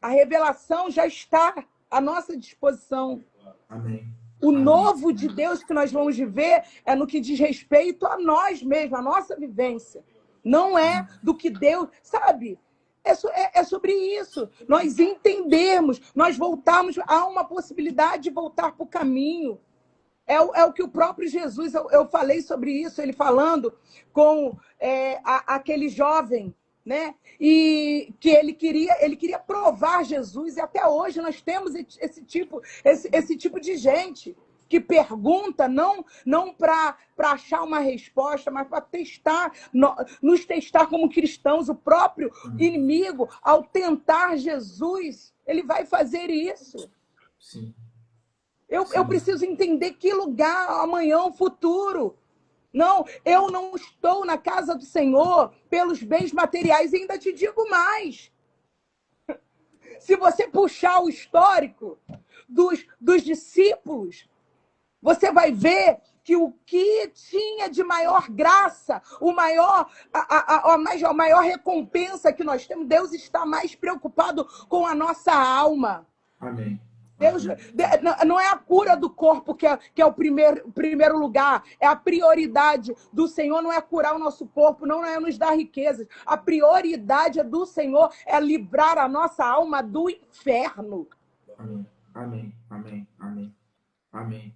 A revelação já está à nossa disposição. Amém. O novo de Deus que nós vamos viver é no que diz respeito a nós mesmos, a nossa vivência. Não é do que Deus... Sabe? É sobre isso. Nós entendermos, nós voltarmos... Há uma possibilidade de voltar para o caminho. É o que o próprio Jesus... Eu falei sobre isso, ele falando com aquele jovem, né? E que ele queria provar Jesus, e até hoje nós temos esse tipo de gente que pergunta não para achar uma resposta, mas para nos testar como cristãos. O próprio inimigo, ao tentar Jesus, ele vai fazer isso. Sim. Eu preciso entender que lugar, amanhã, o futuro. Não, eu não estou na casa do Senhor pelos bens materiais. E ainda te digo mais. Se você puxar o histórico dos discípulos, você vai ver que o que tinha de maior graça, a maior recompensa que nós temos, Deus está mais preocupado com a nossa alma. Amém. Deus, não é a cura do corpo que é o primeiro lugar, é a prioridade do Senhor, não é curar o nosso corpo, não é nos dar riquezas. A prioridade do Senhor é livrar a nossa alma do inferno. Amém, amém, amém, amém, amém.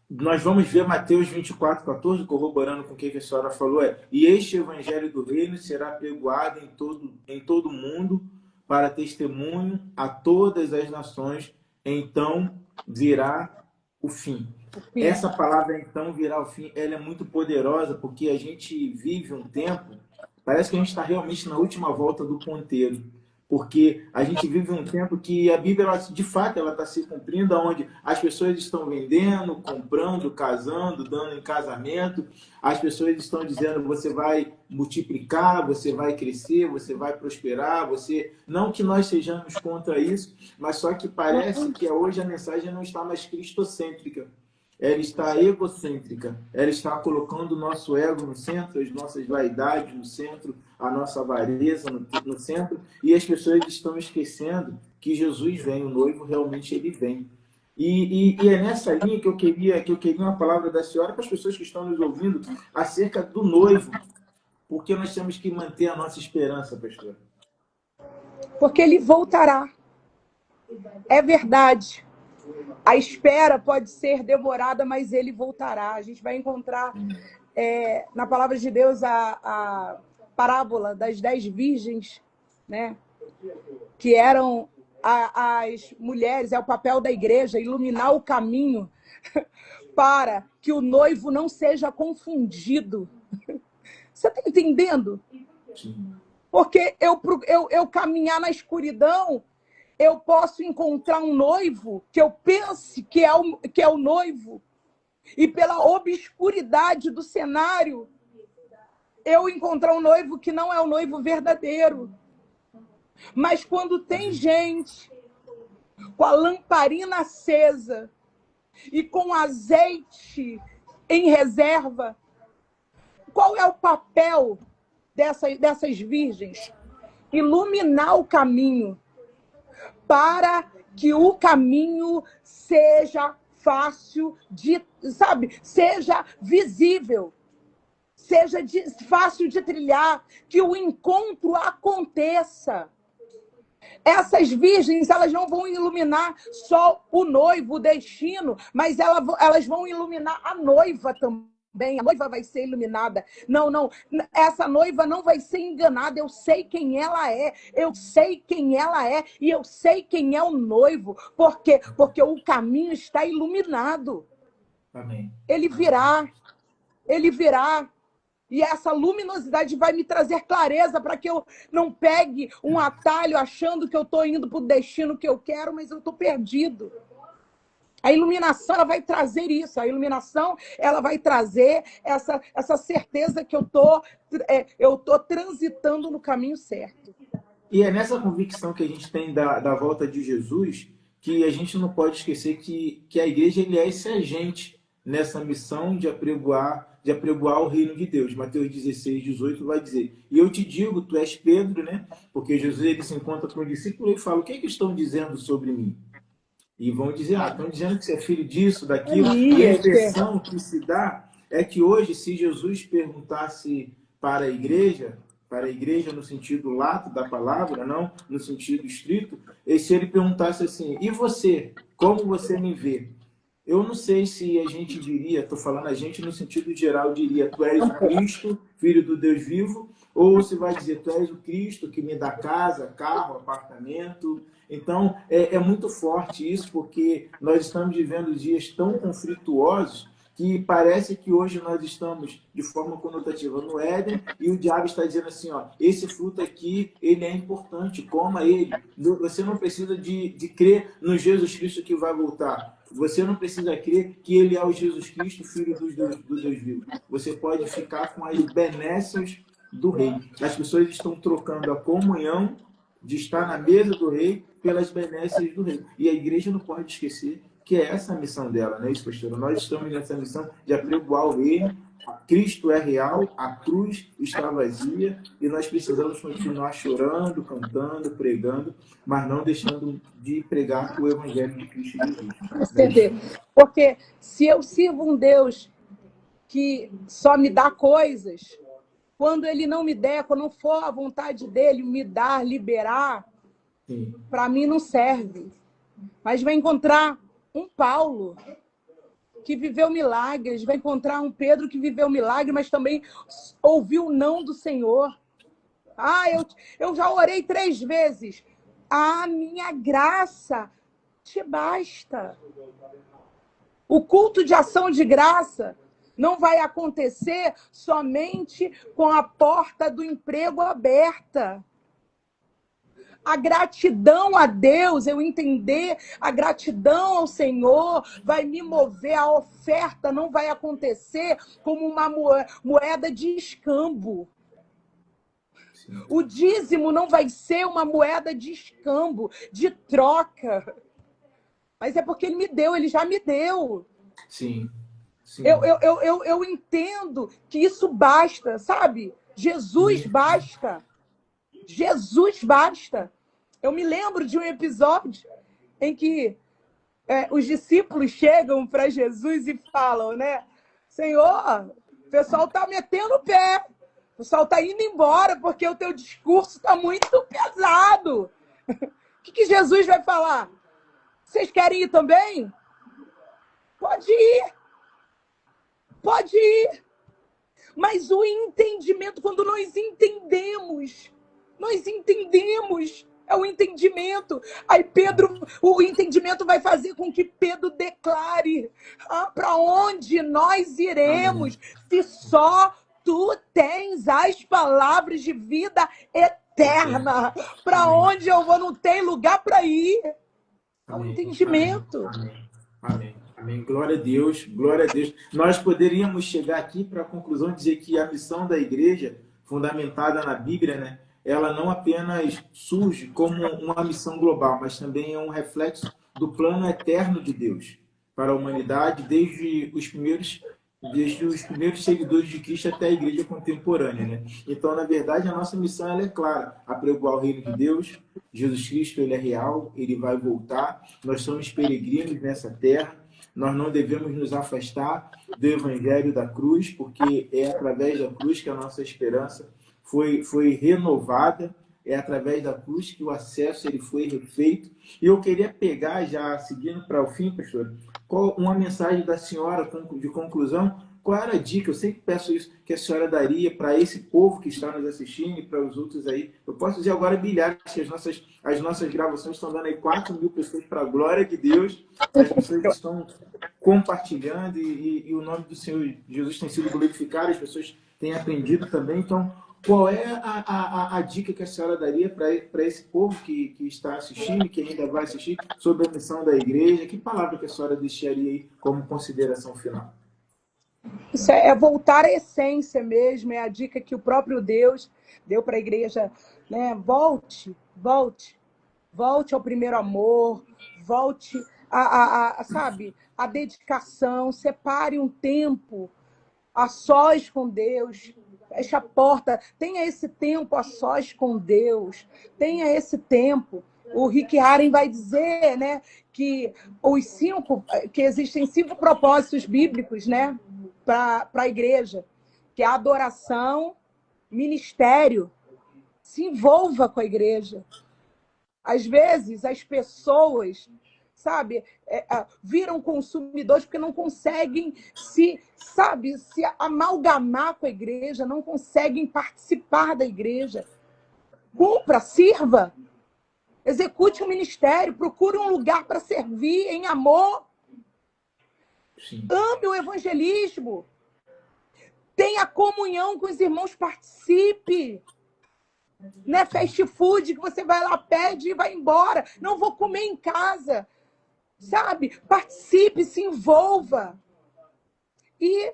Nós vamos ver Mateus 24:14, corroborando com o que a senhora falou, e este evangelho do reino será pregoado em todo o mundo para testemunho a todas as nações, então virá o fim. Essa palavra, então, virá o fim, ela é muito poderosa, porque a gente vive um tempo, parece que a gente está realmente na última volta do ponteiro, porque a gente vive um tempo que a Bíblia, de fato, ela está se cumprindo, onde as pessoas estão vendendo, comprando, casando, dando em casamento, as pessoas estão dizendo, você vai multiplicar, você vai crescer, você vai prosperar, não que nós sejamos contra isso, mas só que parece que hoje a mensagem não está mais cristocêntrica. Ela está egocêntrica, ela está colocando o nosso ego no centro, as nossas vaidades no centro, a nossa avareza no centro, e as pessoas estão esquecendo que Jesus vem, o noivo realmente ele vem. E é nessa linha que eu queria uma palavra da senhora para as pessoas que estão nos ouvindo acerca do noivo, porque nós temos que manter a nossa esperança, pastor. Porque ele voltará. É verdade. A espera pode ser demorada, mas ele voltará. A gente vai encontrar na palavra de Deus a parábola das 10 virgens, né? Que eram as mulheres, é o papel da igreja, iluminar o caminho para que o noivo não seja confundido. Você está entendendo? Sim. Porque eu caminhar na escuridão, eu posso encontrar um noivo que eu pense que é o noivo, e pela obscuridade do cenário, eu encontrar um noivo que não é o noivo verdadeiro. Mas quando tem gente com a lamparina acesa e com azeite em reserva, qual é o papel dessas virgens? Iluminar o caminho, para que o caminho seja fácil seja visível, seja fácil de trilhar, que o encontro aconteça. Essas virgens, elas não vão iluminar só o noivo, o destino, mas elas vão iluminar a noiva também. A noiva vai ser iluminada. Não. Essa noiva não vai ser enganada. Eu sei quem ela é. Eu sei quem ela é. E eu sei quem é o noivo. Por quê? Porque o caminho está iluminado. Amém. Ele virá, ele virá. E essa luminosidade vai me trazer clareza para que eu não pegue um atalho achando que eu estou indo para o destino que eu quero, mas eu estou perdido. A iluminação ela vai trazer isso. A iluminação ela vai trazer essa certeza que eu tô transitando no caminho certo. E é nessa convicção que a gente tem da volta de Jesus que a gente não pode esquecer que a igreja ele é esse agente nessa missão de apregoar o reino de Deus. Mateus 16, 18 vai dizer: e eu te digo, tu és Pedro, né? Porque Jesus ele se encontra com o discípulo e fala: o que é que estão dizendo sobre mim? E vão dizer: estão dizendo que você é filho disso, daquilo. E a impressão que se dá é que hoje, se Jesus perguntasse para a igreja no sentido lato da palavra, não no sentido estrito, e se ele perguntasse assim: e você? Como você me vê? Eu não sei se a gente diria, estou falando a gente no sentido geral, diria: tu és o Cristo, filho do Deus vivo, ou se vai dizer: tu és o Cristo que me dá casa, carro, apartamento. Então, é muito forte isso, porque nós estamos vivendo dias tão conflituosos que parece que hoje nós estamos de forma conotativa no Éden e o diabo está dizendo assim, esse fruto aqui, ele é importante, coma ele. Você não precisa de crer no Jesus Cristo que vai voltar. Você não precisa crer que ele é o Jesus Cristo, filho do Deus vivo. Você pode ficar com as benesses do rei. As pessoas estão trocando a comunhão de estar na mesa do rei pelas benesses do rei. E a igreja não pode esquecer que é essa a missão dela, não é isso, pastor? Nós estamos nessa missão de apregoar o reino. Cristo é real, a cruz está vazia e nós precisamos continuar chorando, cantando, pregando, mas não deixando de pregar o evangelho de Cristo Jesus. Porque se eu sirvo um Deus que só me dá coisas, quando ele não me der, quando não for a vontade dele me dar, liberar, para mim não serve. Mas vai encontrar um Paulo que viveu milagres, vai encontrar um Pedro que viveu milagre, mas também ouviu o não do Senhor. Eu já orei 3 vezes. A minha graça te basta. O culto de ação de graça não vai acontecer somente com a porta do emprego aberta. A gratidão a Deus, eu entender a gratidão ao Senhor, vai me mover. A oferta não vai acontecer como uma moeda de escambo. O dízimo não vai ser uma moeda de escambo, de troca. Mas é porque ele me deu, ele já me deu. Sim. Eu entendo que isso basta, sabe? Jesus basta. Jesus basta. Eu me lembro de um episódio em que os discípulos chegam para Jesus e falam, né? Senhor, o pessoal está metendo o pé. O pessoal está indo embora porque o teu discurso está muito pesado. O que Jesus vai falar? Vocês querem ir também? Pode ir. Pode ir. Mas o entendimento, quando nós entendemos, é o entendimento. Aí o entendimento vai fazer com que Pedro declare: para onde nós iremos se só tu tens as palavras de vida eterna? Para onde eu vou? Não tem lugar para ir. É o entendimento. Amém. Amém. Glória a Deus, glória a Deus. Nós poderíamos chegar aqui para a conclusão de dizer que a missão da igreja, fundamentada na Bíblia, né, ela não apenas surge como uma missão global, mas também é um reflexo do plano eterno de Deus para a humanidade, desde os primeiros seguidores de Cristo até a igreja contemporânea, né? Então, na verdade, a nossa missão ela é clara: apregoar o reino de Deus. Jesus Cristo ele é real, ele vai voltar. Nós somos peregrinos nessa terra. Nós não devemos nos afastar do evangelho da cruz, porque é através da cruz que a nossa esperança foi renovada, é através da cruz que o acesso ele foi refeito. E eu queria pegar, já seguindo para o fim, pastor, uma mensagem da senhora de conclusão. Qual era a dica? Eu sempre peço isso, que a senhora daria para esse povo que está nos assistindo e para os outros aí. Eu posso dizer agora milhares, que as nossas gravações estão dando aí 4.000 pessoas para a glória de Deus. As pessoas estão compartilhando e o nome do Senhor Jesus tem sido glorificado, as pessoas têm aprendido também. Então, qual é a dica que a senhora daria para esse povo que está assistindo, que ainda vai assistir, sobre a missão da igreja? Que palavra que a senhora deixaria aí como consideração final? Isso é voltar à essência mesmo, é a dica que o próprio Deus deu para a igreja, né? Volte ao primeiro amor, volte sabe, a dedicação, separe um tempo a sós com Deus, feche a porta, tenha esse tempo a sós com Deus, tenha esse tempo. O Rick Warren vai dizer, né, que existem 5 propósitos bíblicos, né, para a igreja, que é a adoração, ministério, se envolva com a igreja. Às vezes, as pessoas, sabe, viram consumidores porque não conseguem se amalgamar com a igreja, não conseguem participar da igreja. Cumpra, sirva, execute um ministério, procure um lugar para servir em amor. Sim. Ame o evangelismo. Tenha comunhão com os irmãos, participe. Não é fast food que você vai lá, pede e vai embora. Não vou comer em casa. Sabe? Participe, se envolva. E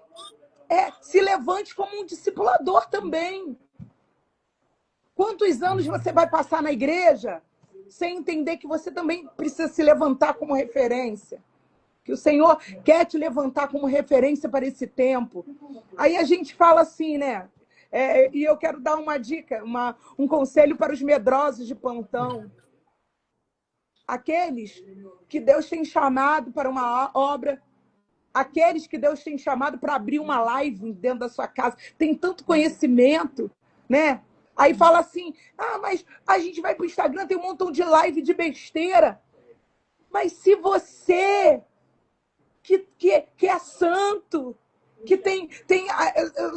se levante como um discipulador também. Quantos anos você vai passar na igreja sem entender que você também precisa se levantar como referência? Que o Senhor quer te levantar como referência para esse tempo. Aí a gente fala assim, né? E eu quero dar uma dica, um conselho para os medrosos de plantão. Aqueles que Deus tem chamado para uma obra, aqueles que Deus tem chamado para abrir uma live dentro da sua casa, tem tanto conhecimento, né? Aí fala assim, mas a gente vai para o Instagram, tem um montão de live de besteira. Mas se você, que é santo, que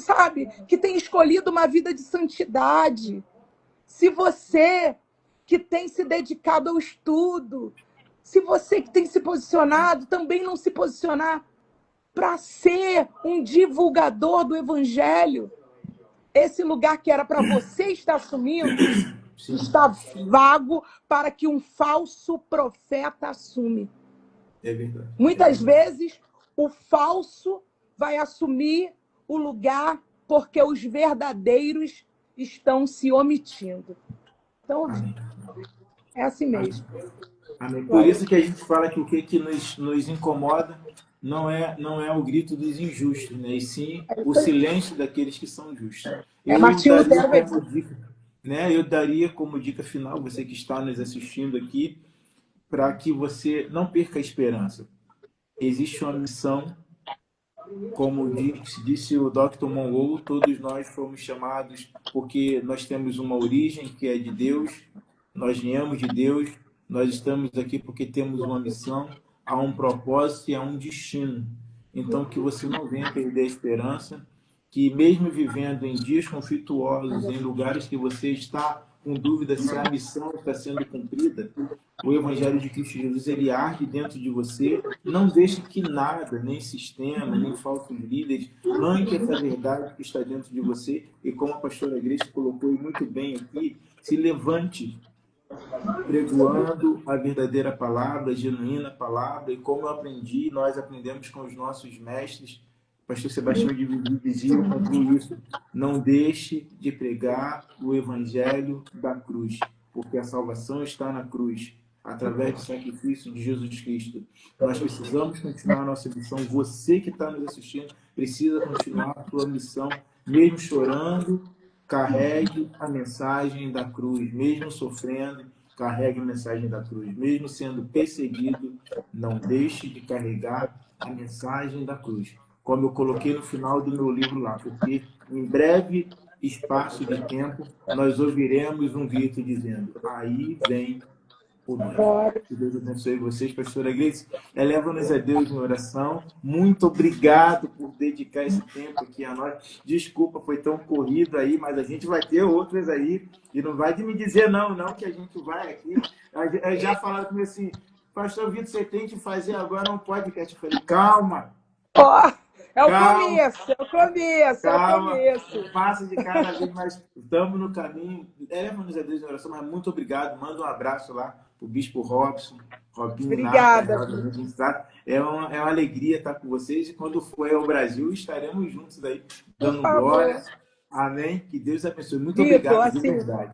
sabe, que tem escolhido uma vida de santidade, se você que tem se dedicado ao estudo, se você que tem se posicionado, também não se posicionar para ser um divulgador do evangelho, esse lugar que era para você estar assumindo, sim, está vago para que um falso profeta assume. É verdade. Muitas vezes, o falso vai assumir o lugar porque os verdadeiros estão se omitindo. Então, amém. É assim mesmo. Amém. Por isso que a gente fala que o que nos incomoda não é o grito dos injustos, né? E sim o silêncio daqueles que são justos. Eu daria como dica final, você que está nos assistindo aqui, para que você não perca a esperança. Existe uma missão, como disse o Dr. Monroe, todos nós fomos chamados porque nós temos uma origem que é de Deus, nós viemos de Deus, nós estamos aqui porque temos uma missão, há um propósito e há um destino. Então, que você não venha perder a esperança, que mesmo vivendo em dias conflituosos, em lugares que você está com dúvida se a missão está sendo cumprida, o Evangelho de Cristo Jesus, ele arde dentro de você. Não deixe que nada, nem sistema, nem falsos líderes, arranque essa verdade que está dentro de você. E como a pastora Grace colocou muito bem aqui, se levante, pregoando a verdadeira palavra, a genuína palavra. E como eu aprendi, nós aprendemos com os nossos mestres, pastor Sebastião de Vivi dizia com isso: não deixe de pregar o evangelho da cruz, porque a salvação está na cruz, através do sacrifício de Jesus Cristo. Nós precisamos continuar a nossa missão. Você que está nos assistindo precisa continuar a sua missão, mesmo chorando, carregue a mensagem da cruz, mesmo sofrendo, carregue a mensagem da cruz, mesmo sendo perseguido, não deixe de carregar a mensagem da cruz. Como eu coloquei no final do meu livro lá, porque em breve espaço de tempo nós ouviremos um grito dizendo: aí vem o noivo. Que Deus abençoe vocês, pastora Grace. Eleva-nos a Deus em oração. Muito obrigado por dedicar esse tempo aqui a nós. Desculpa, foi tão corrido aí, mas a gente vai ter outras aí. E não vai me dizer não que a gente vai aqui. Já falaram comigo assim: pastor Vitor, você tem que fazer agora um podcast. Eu falei, calma, Ó, é o calma. começo, é o começo, é o Calma, começo. um passo de cada vez, mas estamos no caminho. Leva-nos a Deus em oração, mas muito obrigado. Manda um abraço lá para o Bispo Robson, Robinho Nata. Obrigada. É uma alegria estar com vocês e quando for ao Brasil estaremos juntos aí, Por dando glória. favor. Amém? Que Deus abençoe. Muito Vitor, obrigado de assim, verdade.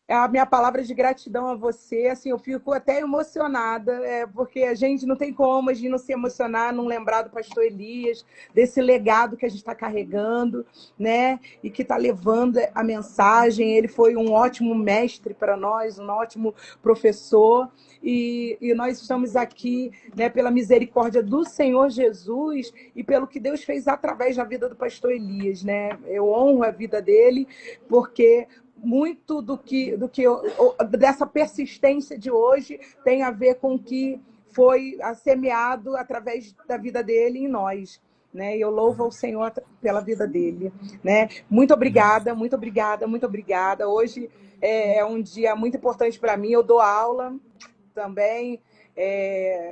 é a minha palavra de gratidão a você, assim, eu fico até emocionada, porque a gente não tem como a gente não se emocionar, não lembrar do pastor Elias, desse legado que a gente está carregando, né, e que está levando a mensagem. Ele foi um ótimo mestre para nós, um ótimo professor, e nós estamos aqui, né, pela misericórdia do Senhor Jesus e pelo que Deus fez através da vida do pastor Elias, né, eu honro a vida dele, porque muito dessa persistência de hoje tem a ver com o que foi semeado através da vida dele em nós, né? E eu louvo ao Senhor pela vida dele, né? Muito obrigada, muito obrigada, muito obrigada. Hoje é um dia muito importante para mim. Eu dou aula também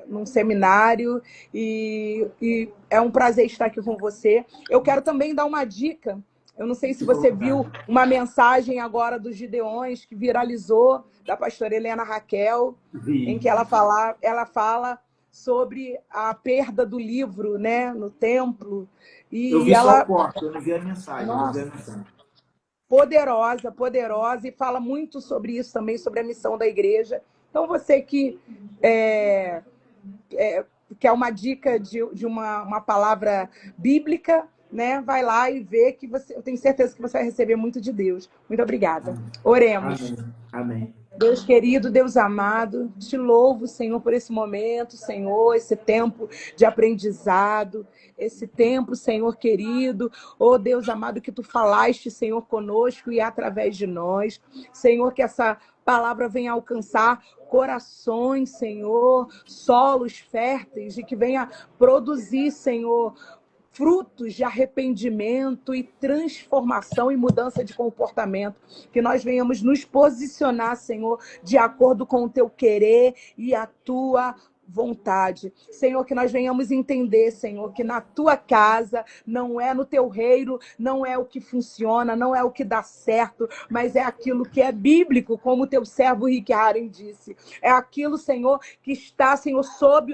num seminário e é um prazer estar aqui com você. Eu quero também dar uma dica. Eu não sei se você viu uma mensagem agora dos Gideões que viralizou, da pastora Helena Raquel, em que ela fala sobre a perda do livro, né, no templo. Eu E vi só o ela, corte, eu não vi a mensagem. nossa, poderosa, poderosa, e fala muito sobre isso também, sobre a missão da igreja. Então, você que quer uma dica de uma palavra bíblica, né? Vai lá e vê que eu tenho certeza que você vai receber muito de Deus. Muito obrigada. Oremos. Amém. Amém. Deus querido, Deus amado, te louvo, Senhor, por esse momento, Senhor, esse tempo de aprendizado, esse tempo, Senhor querido, oh Deus amado, que tu falaste, Senhor, conosco e através de nós. Senhor, que essa palavra venha alcançar corações, Senhor, solos férteis e que venha produzir, Senhor, frutos de arrependimento e transformação e mudança de comportamento, que nós venhamos nos posicionar, Senhor, de acordo com o teu querer e a tua vontade. Senhor, que nós venhamos entender, Senhor, que na tua casa, não é no teu reino, não é o que funciona, não é o que dá certo, mas é aquilo que é bíblico, como o teu servo Rick Warren disse. É aquilo, Senhor, que está, Senhor,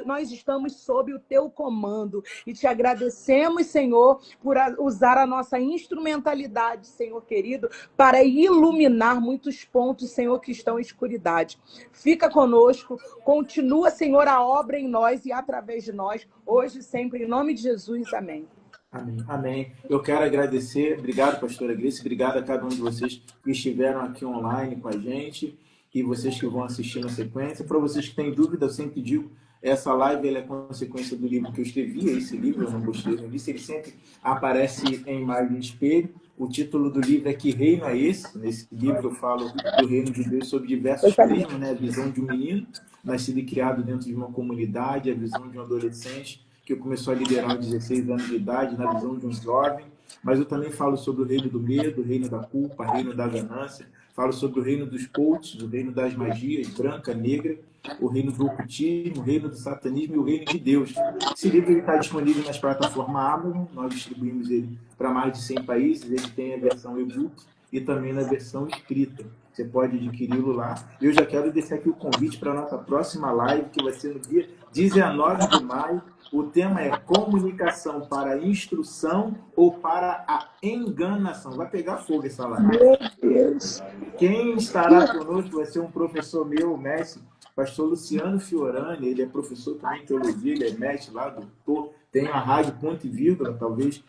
nós estamos sob o teu comando. E te agradecemos, Senhor, por usar a nossa instrumentalidade, Senhor querido, para iluminar muitos pontos, Senhor, que estão em escuridade. Fica conosco, continua, Senhor, a obra em nós e através de nós, hoje e sempre, em nome de Jesus. Amém. Amém. Amém. Eu quero agradecer, obrigado, pastora Grace, obrigado a cada um de vocês que estiveram aqui online com a gente e vocês que vão assistir na sequência. Para vocês que têm dúvida, eu sempre digo, essa live ela é consequência do livro que eu escrevi, esse livro, eu não gostei do início, ele sempre aparece em imagem de espelho. O título do livro é Que Reino é Esse? Nesse livro eu falo do reino de Deus sob diversos prismas, né? A visão de um menino nascido e criado dentro de uma comunidade, a visão de um adolescente que começou a liderar aos 16 anos de idade, na visão de um jovem. Mas eu também falo sobre o reino do medo, o reino da culpa, o reino da ganância. Falo sobre o reino dos coaches, o reino das magias, branca, negra, o reino do ocultismo, o reino do satanismo e o reino de Deus. Esse livro está disponível nas plataformas Amazon, nós distribuímos ele para mais de 100 países, ele tem a versão e-book e também na versão escrita. Você pode adquiri-lo lá. Eu já quero deixar aqui o convite para a nossa próxima live, que vai ser no dia 19 de maio. O tema é comunicação para instrução ou para a enganação. Vai pegar fogo essa live. Meu Deus. Quem estará conosco vai ser um professor meu, mestre, pastor Luciano Fiorani. Ele é professor também de teologia, ele é mestre lá, doutor. Tem a rádio Ponto e Vírgula, talvez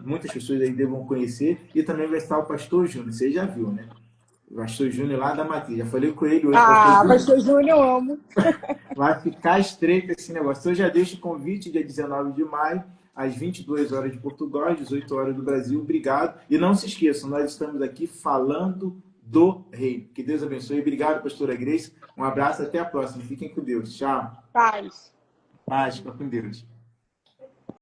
muitas pessoas aí devam conhecer. E também vai estar o pastor Júnior, você já viu, né? O pastor Júnior lá da Matriz. Já falei com ele hoje. Pastor Júnior, eu amo. Vai ficar estreito esse negócio. Eu já deixo o convite, dia 19 de maio, às 22 horas de Portugal, às 18 horas do Brasil. Obrigado. E não se esqueçam, nós estamos aqui falando do reino. Que Deus abençoe. Obrigado, pastora Grace. Um abraço, até a próxima. Fiquem com Deus. Tchau. Paz. Paz, fica com Deus.